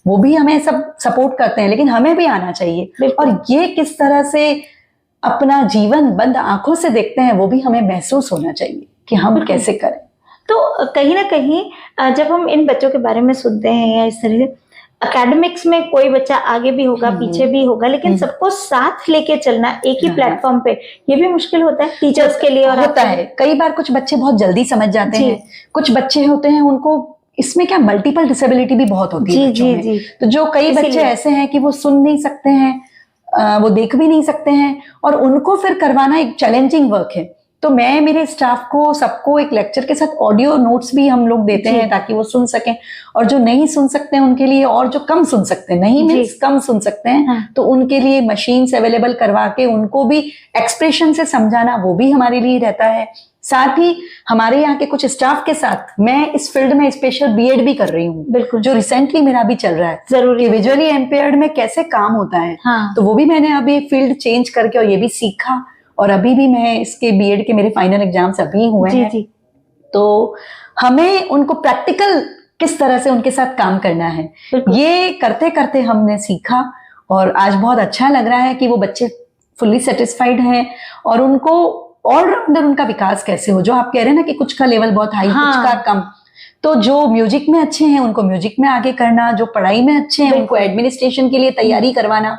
वो भी हमें सब सपोर्ट करते हैं, लेकिन हमें भी आना चाहिए। और ये किस तरह से अपना जीवन बंद आंखों से देखते हैं, वो भी हमें महसूस होना चाहिए कि हम कैसे करें। तो कहीं ना कहीं जब हम इन बच्चों के बारे में सुनते हैं, या इस तरह से एकेडमिक्स में कोई बच्चा आगे भी होगा, पीछे भी होगा, लेकिन सबको साथ लेके चलना एक ही प्लेटफॉर्म पे, ये भी मुश्किल होता है टीचर्स के लिए। और होता है, कई बार कुछ बच्चे बहुत जल्दी समझ जाते हैं, कुछ बच्चे होते हैं उनको इसमें क्या मल्टीपल डिसेबिलिटी भी बहुत होती है बच्चों में। तो जो कई बच्चे ऐसे हैं कि वो सुन नहीं सकते हैं, वो देख भी नहीं सकते हैं, और उनको फिर करवाना एक चैलेंजिंग वर्क है। तो मैं मेरे स्टाफ को सबको एक लेक्चर के साथ ऑडियो नोट्स भी हम लोग देते हैं ताकि वो सुन सकें, और जो नहीं सुन सकते हैं उनके लिए, और जो कम सुन सकते हैं, नहीं मीन्स कम सुन सकते हैं, हाँ। तो उनके लिए मशीन्स अवेलेबल करवा के उनको भी एक्सप्रेशन से समझाना, वो भी हमारे लिए रहता है। साथ ही हमारे यहाँ के कुछ स्टाफ के साथ मैं इस फील्ड में स्पेशल बीएड भी कर रही हूँ, बिल्कुल, जो रिसेंटली मेरा भी चल रहा है, जरूरी कि विजुअली इम्पेयर्ड में कैसे काम होता है। हाँ। तो वो भी मैंने अभी फील्ड चेंज करके और ये भी सीखा, और अभी भी मैं इसके बीएड के मेरे फाइनल एग्जाम्स अभी हुए हैं। जी। तो हमें उनको प्रैक्टिकल किस तरह से उनके साथ काम करना है, ये करते करते हमने सीखा, और आज बहुत अच्छा लग रहा है कि वो बच्चे फुल्ली सेटिस्फाइड हैं, और उनको ऑलराउंडर उनका विकास कैसे हो। जो आप कह रहे हैं ना कि कुछ का लेवल बहुत हाई, हाँ। कुछ का कम, तो जो म्यूजिक में अच्छे हैं उनको म्यूजिक में आगे करना, जो पढ़ाई में अच्छे हैं उनको एडमिनिस्ट्रेशन के लिए तैयारी करवाना।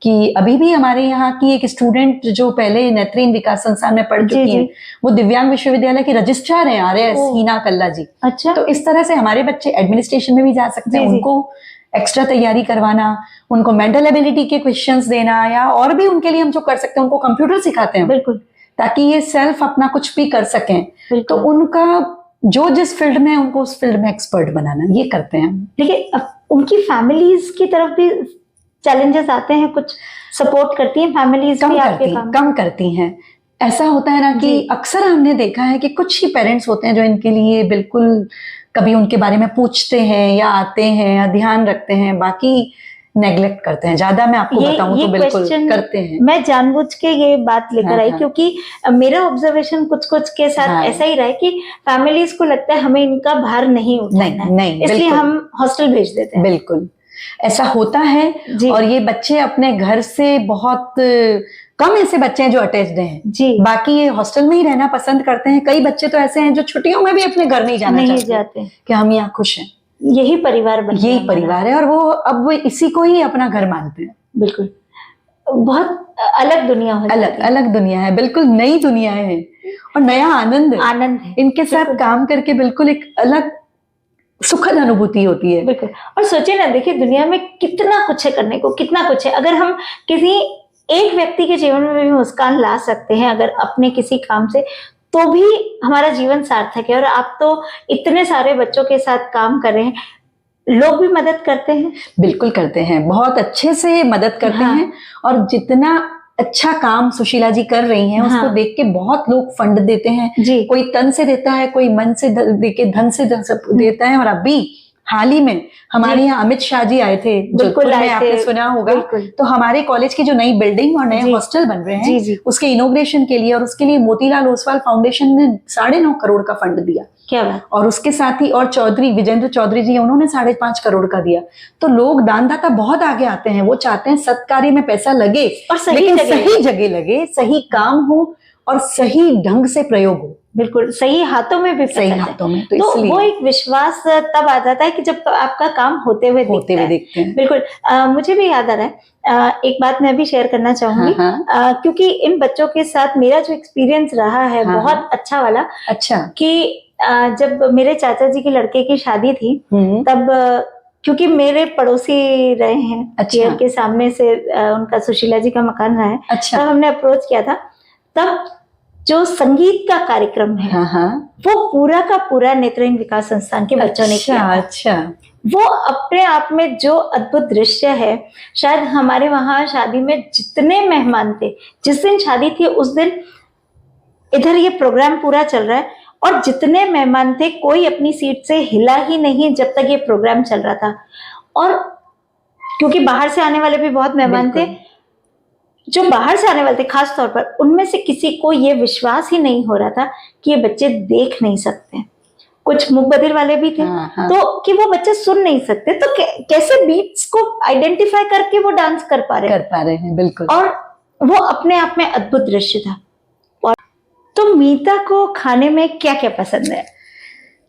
कि अभी भी हमारे यहाँ की एक स्टूडेंट जो पहले नेत्रहीन विकास संस्थान में पढ़ चुकी हैं, वो दिव्यांग विश्वविद्यालय के रजिस्ट्रार हैं, RS हीना कल्ला जी। अच्छा। तो इस तरह से हमारे बच्चे एडमिनिस्ट्रेशन में भी जा सकते हैं, उनको एक्स्ट्रा तैयारी करवाना, उनको मेंटल एबिलिटी के क्वेश्चंस देना, या और भी उनके लिए हम जो कर सकते हैं, उनको कंप्यूटर सिखाते हैं, बिल्कुल, ताकि ये सेल्फ अपना कुछ भी कर सकें। तो उनका जो जिस फील्ड में, उनको उस फील्ड में एक्सपर्ट बनाना, ये करते हैं। देखिए उनकी फैमिलीज की तरफ भी चैलेंजेस आते हैं, कुछ सपोर्ट करती हैं फैमिलीज भी आपके काम? कम करती हैं। ऐसा होता है ना कि अक्सर हमने देखा है कि कुछ ही पेरेंट्स होते हैं जो इनके लिए बिल्कुल कभी उनके बारे में पूछते हैं या आते हैं या ध्यान रखते हैं, बाकी नेग्लेक्ट करते हैं। ज्यादा मैं आपको बताऊं तो बिल्कुल करते हैं। मैं जानबूझ के ये बात लेकर आई, क्योंकि मेरा ऑब्जर्वेशन कुछ के साथ ऐसा ही रहा है कि फैमिलीज को लगता है हमें इनका भार नहीं उठाना है, नहीं, इसलिए हम हॉस्टल भेज देते हैं। बिल्कुल ऐसा होता है, और ये बच्चे अपने घर से बहुत कम ऐसे बच्चे हैं जो अटैच्ड हैं जी, बाकी ये हॉस्टल में ही रहना पसंद करते हैं। कई बच्चे तो ऐसे हैं जो छुट्टियों में भी अपने घर नहीं जाना चाहते कि हम यहाँ खुश हैं, यही परिवार यही परिवार है, और वो अब इसी को ही अपना घर मानते हैं। बिल्कुल, बहुत अलग दुनिया हो, अलग दुनिया है, बिल्कुल नई दुनिया है, और नया आनंद है। इनके साथ काम करके बिल्कुल एक अलग सुखद अनुभूति होती है। बिल्कुल, और सोचिए ना, देखिए दुनिया में कितना कुछ है करने को, कितना कुछ है। अगर हम किसी एक व्यक्ति के जीवन में भी मुस्कान ला सकते हैं अगर अपने किसी काम से, तो भी हमारा जीवन सार्थक है। और आप तो इतने सारे बच्चों के साथ काम कर रहे हैं, लोग भी मदद करते हैं? बिल्कुल करते हैं, बहुत अच्छे से मदद करते हैं, और जितना अच्छा काम सुशीला जी कर रही हैं उसको देख के बहुत लोग फंड देते हैं जी। कोई तन से देता है, कोई मन से देके धन से देता है। और अभी हाल ही में हमारे यहाँ अमित शाह जी आए थे, जोधपुर में, आपने सुना होगा। तो हमारे कॉलेज की जो नई बिल्डिंग और नए हॉस्टल बन रहे हैं उसके इनॉग्रेशन के लिए, और उसके लिए मोतीलाल ओसवाल फाउंडेशन ने 9.5 करोड़ का फंड दिया। क्या बात। और उसके साथ ही और चौधरी विजेंद्र चौधरी जी, उन्होंने 5.5 करोड़ का दिया। तो लोग दानदाता बहुत आगे आते हैं, वो चाहते हैं सत्कार्य में पैसा लगे, और सही जगह लगे, सही काम हो और सही ढंग से प्रयोग हो। बिल्कुल, सही हाथों में भी, सही हाथों में। तो वो एक विश्वास तब आ जाता है कि जब आपका काम होते हुए दिखते हैं। बिल्कुल, मुझे भी याद आ रहा है, एक बात मैं भी शेयर करना चाहूंगी, क्योंकि इन बच्चों के साथ मेरा जो एक्सपीरियंस रहा है बहुत अच्छा वाला। अच्छा। कि जब मेरे चाचा जी के लड़के की शादी थी, तब क्योंकि मेरे पड़ोसी रहे हैं, अच्छा। के सामने से उनका सुशीला जी का मकान रहा है, अच्छा। तब हमने अप्रोच किया था। तब जो संगीत का कार्यक्रम है वो पूरा का पूरा नेत्रहीन विकास संस्थान के बच्चों ने किया। अच्छा। वो अपने आप में जो अद्भुत दृश्य है, शायद हमारे वहां शादी में जितने मेहमान थे, जिस दिन शादी थी उस दिन इधर ये प्रोग्राम पूरा चल रहा है, और जितने मेहमान थे कोई अपनी सीट से हिला ही नहीं जब तक ये प्रोग्राम चल रहा था। और क्योंकि बाहर से आने वाले भी बहुत मेहमान थे, जो बाहर से आने वाले थे खास तौर पर, उनमें से किसी को ये विश्वास ही नहीं हो रहा था कि ये बच्चे देख नहीं सकते। कुछ मुख बधिर वाले भी थे, तो कि वो बच्चे सुन नहीं सकते, तो कैसे बीट्स को आइडेंटिफाई करके वो डांस कर पा रहे हैं। बिल्कुल, और वो अपने आप में अद्भुत दृश्य था। और तो मीता को खाने में क्या क्या पसंद है?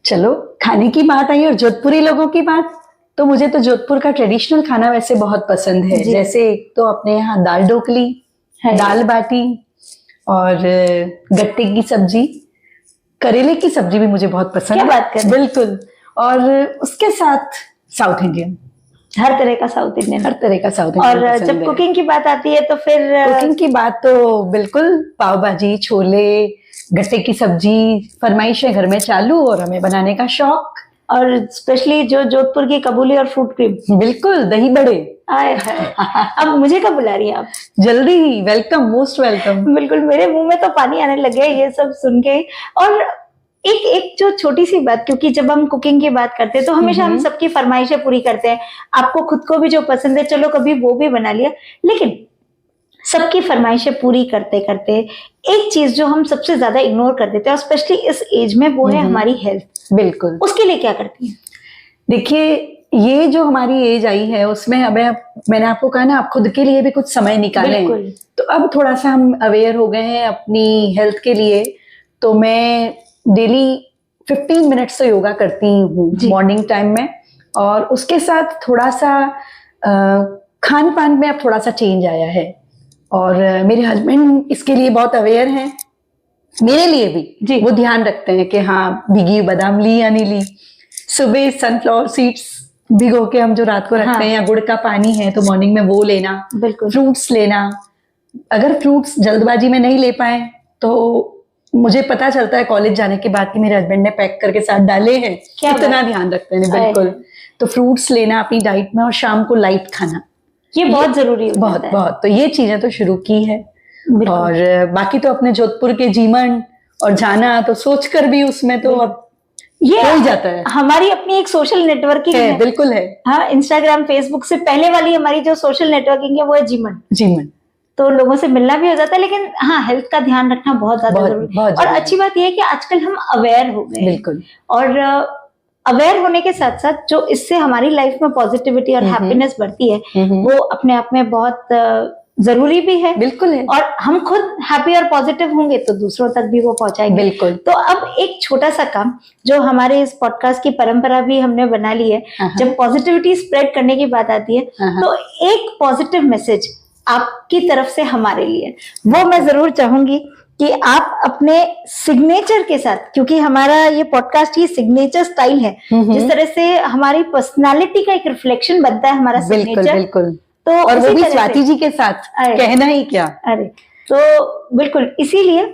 चलो, खाने की बात आई और जोधपुरी लोगों की बात, तो मुझे तो जोधपुर का ट्रेडिशनल खाना वैसे बहुत पसंद है। जैसे एक तो अपने यहाँ दाल ढोकली, दाल बाटी, और गट्टे की सब्जी, करेले की सब्जी भी मुझे बहुत पसंद है। क्या बात कर। बिल्कुल, और उसके साथ साउथ इंडियन, हर तरह का साउथ इंडियन, और जब कुकिंग की बात आती है तो फिर कुकिंग की बात तो बिल्कुल पाव भाजी, छोले, गट्टे की सब्जी, फरमाइशें घर में चालू और हमें बनाने का शौक। और स्पेशली जो जोधपुर की कबूली और फ्रूट क्रीम, बिल्कुल, दही बड़े। आए हाय। अब मुझे कब बुला रही है आप? जल्दी ही, वेलकम, मोस्ट वेलकम। बिल्कुल, मेरे मुंह में तो पानी आने लग गया ये सब सुन के। और एक जो छोटी सी बात, क्योंकि जब हम कुकिंग की बात करते हैं तो हमेशा हम सबकी फरमाइशें पूरी करते हैं। आपको खुद को भी जो पसंद है चलो कभी वो भी बना लिया, लेकिन सबकी फरमाइशें पूरी करते करते एक चीज जो हम सबसे ज्यादा इग्नोर कर देते हैं, और स्पेशली इस एज में, वो है हमारी हेल्थ। बिल्कुल। उसके लिए क्या करती हैं? देखिए, ये जो हमारी एज आई है उसमें अब मैंने आपको कहा ना, आप खुद के लिए भी कुछ समय निकालें। तो अब थोड़ा सा हम अवेयर हो गए हैं अपनी हेल्थ के लिए। तो मैं डेली 15 मिनट से योगा करती हूँ मॉर्निंग टाइम में, और उसके साथ थोड़ा सा खान पान में अब थोड़ा सा चेंज आया है। और मेरे हस्बैंड इसके लिए बहुत अवेयर हैं, मेरे लिए भी वो ध्यान रखते हैं कि हाँ भीगी बादाम ली या नहीं ली। सुबह सनफ्लावर सीड्स भिगो के हम जो रात को रखते हैं, या गुड़ का पानी है तो मॉर्निंग में वो लेना। बिल्कुल। फ्रूट्स लेना, अगर फ्रूट्स जल्दबाजी में नहीं ले पाए तो मुझे पता चलता है कॉलेज जाने के बाद कि मेरे हस्बैंड ने पैक करके साथ डाले हैं, इतना ध्यान रखते हैं। बिल्कुल। तो फ्रूट्स लेना अपनी डाइट में, और शाम को लाइट खाना, ये बहुत जरूरी है। बहुत। तो ये चीजें तो शुरू की है। और बाकी तो अपने जोधपुर के जीमन और जाना तो सोच कर भी उसमें तो अब ये हो ही जाता है। हमारी अपनी एक सोशल नेटवर्किंग है। बिल्कुल है। हाँ, इंस्टाग्राम फेसबुक से पहले वाली हमारी जो सोशल नेटवर्किंग है वो है जीमन। तो लोगों से मिलना भी हो जाता है, लेकिन हाँ, हेल्थ का ध्यान रखना बहुत ज्यादा जरूरी है। और अच्छी बात यह है कि आजकल हम अवेयर हो गए। बिल्कुल। और अवेयर होने के साथ साथ जो इससे हमारी लाइफ में पॉजिटिविटी और हैप्पीनेस बढ़ती है, वो अपने आप में बहुत जरूरी भी है। बिल्कुल है। और हम खुद हैप्पी और पॉजिटिव होंगे तो दूसरों तक भी वो पहुंचाएंगे। बिल्कुल। तो अब एक छोटा सा काम जो हमारे इस पॉडकास्ट की परंपरा भी हमने बना ली है, जब पॉजिटिविटी स्प्रेड करने की बात आती है तो एक पॉजिटिव मैसेज आपकी तरफ से हमारे लिए, वो मैं जरूर चाहूंगी कि आप अपने सिग्नेचर के साथ, क्योंकि हमारा ये पॉडकास्ट ही सिग्नेचर स्टाइल है, जिस तरह से हमारी पर्सनालिटी का एक रिफ्लेक्शन बनता है हमारा सिग्नेचर। बिल्कुल। तो और वो भी स्वाति जी के साथ, कहना ही क्या। अरे तो बिल्कुल, इसीलिए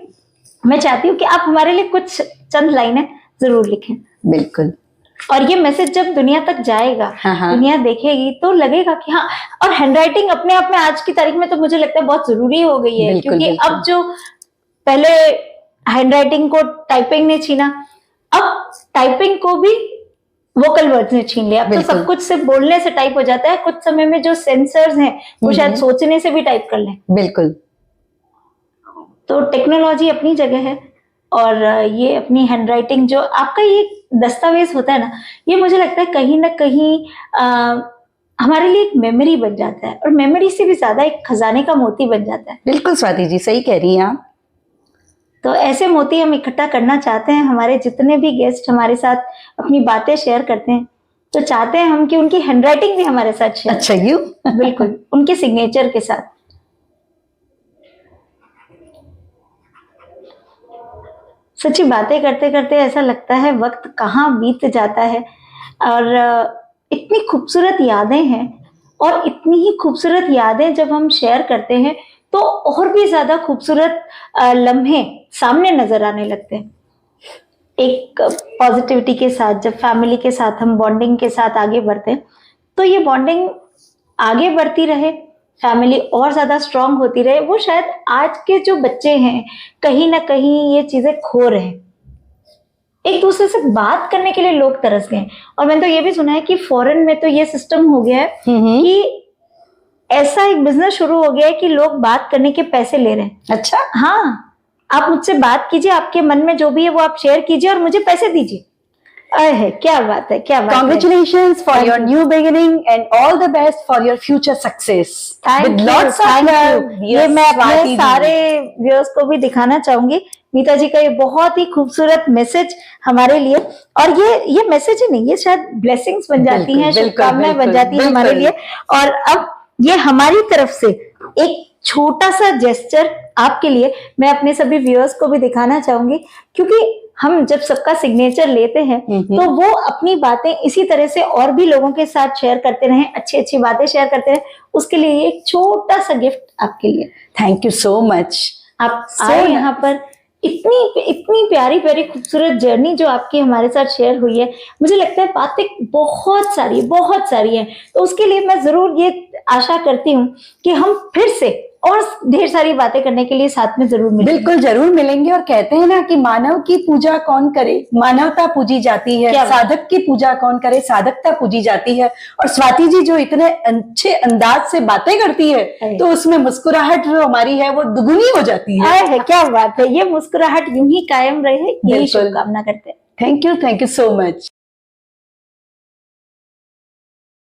मैं चाहती हूँ कि आप हमारे लिए कुछ चंद लाइनें जरूर लिखें। बिल्कुल। और ये मैसेज जब दुनिया तक जाएगा, दुनिया देखेगी तो लगेगा कि हाँ। और हैंडराइटिंग अपने आप में आज की तारीख में तो मुझे लगता है बहुत जरूरी हो गई है। क्योंकि अब जो पहले हैंडराइटिंग को टाइपिंग ने छीना, अब टाइपिंग को भी वोकल वर्ड्स ने छीन लिया। अब तो सब कुछ सिर्फ बोलने से टाइप हो जाता है। कुछ समय में जो सेंसर्स हैं वो शायद सोचने से भी टाइप कर लें। बिल्कुल। तो टेक्नोलॉजी अपनी जगह है, और ये अपनी हैंडराइटिंग जो आपका ये दस्तावेज होता है ना, ये मुझे लगता है कहीं ना कहीं हमारे लिए एक मेमोरी बन जाता है, और मेमोरी से भी ज्यादा एक खजाने का मोती बन जाता है। बिल्कुल स्वाति जी, सही कह रही हैं आप। तो ऐसे मोती हम इकट्ठा करना चाहते हैं। हमारे जितने भी गेस्ट हमारे साथ अपनी बातें शेयर करते हैं, तो चाहते हैं हम कि उनकी हैंडराइटिंग भी हमारे साथ शेयर। अच्छा, यू बिल्कुल, उनके सिग्नेचर के साथ। सच्ची बातें करते करते ऐसा लगता है वक्त कहाँ बीत जाता है, और इतनी खूबसूरत यादें हैं, और इतनी ही खूबसूरत यादें जब हम शेयर करते हैं तो और भी ज्यादा खूबसूरत लम्हे सामने नजर आने लगते हैं। एक पॉजिटिविटी के साथ जब फैमिली के साथ हम बॉन्डिंग के साथ आगे बढ़ते हैं, तो ये बॉन्डिंग आगे बढ़ती रहे, फैमिली और ज्यादा स्ट्रांग होती रहे। वो शायद आज के जो बच्चे हैं कहीं ना कहीं ये चीजें खो रहे हैं। एक दूसरे से बात करने के लिए लोग तरस गए। और मैंने तो ये भी सुना है कि फॉरेन में तो ये सिस्टम हो गया है कि ऐसा एक बिजनेस शुरू हो गया है कि लोग बात करने के पैसे ले रहे हैं। अच्छा। हाँ, आप मुझसे बात कीजिए, आपके मन में जो भी है वो आप शेयर कीजिए और मुझे पैसे दीजिए। अरे क्या बात है, क्या बात है। Congratulations for your new beginning and all the best for your future success. With lots of love. ये मैं अपने सारे व्यूअर्स को भी दिखाना चाहूंगी मीता जी का ये बहुत ही खूबसूरत मैसेज हमारे लिए। और ये मैसेज ही नहीं, ये शायद ब्लेसिंग्स बन जाती हैं, शुभकामनाएं बन जाती हैं हमारे लिए। और अब ये हमारी तरफ से एक छोटा सा जेस्चर आपके लिए मैं अपने सभी व्यूअर्स को भी दिखाना चाहूंगी, क्योंकि हम जब सबका सिग्नेचर लेते हैं तो वो अपनी बातें इसी तरह से और भी लोगों के साथ शेयर करते रहें, अच्छी अच्छी बातें शेयर करते रहें। उसके लिए एक छोटा सा गिफ्ट आपके लिए। Thank you so much. आप आए यहाँ पर, इतनी इतनी प्यारी प्यारी खूबसूरत जर्नी जो आपकी हमारे साथ शेयर हुई है, मुझे लगता है बातें बहुत सारी हैं। तो उसके लिए मैं जरूर ये आशा करती हूँ कि हम फिर से और ढेर सारी बातें करने के लिए साथ में जरूर मिलेंगे। बिल्कुल जरूर मिलेंगे। और कहते हैं ना कि मानव की पूजा कौन करे, मानवता पूजी जाती है। साधक की पूजा कौन करे, साधकता पूजी जाती है। और स्वाति जी जो इतने अच्छे अंदाज से बातें करती है, तो उसमें मुस्कुराहट जो हमारी है वो दुगुनी हो जाती है। क्या बात है, ये मुस्कुराहट यूं ही कायम रहे, यही शुभकामना करते हैं। Thank you so much.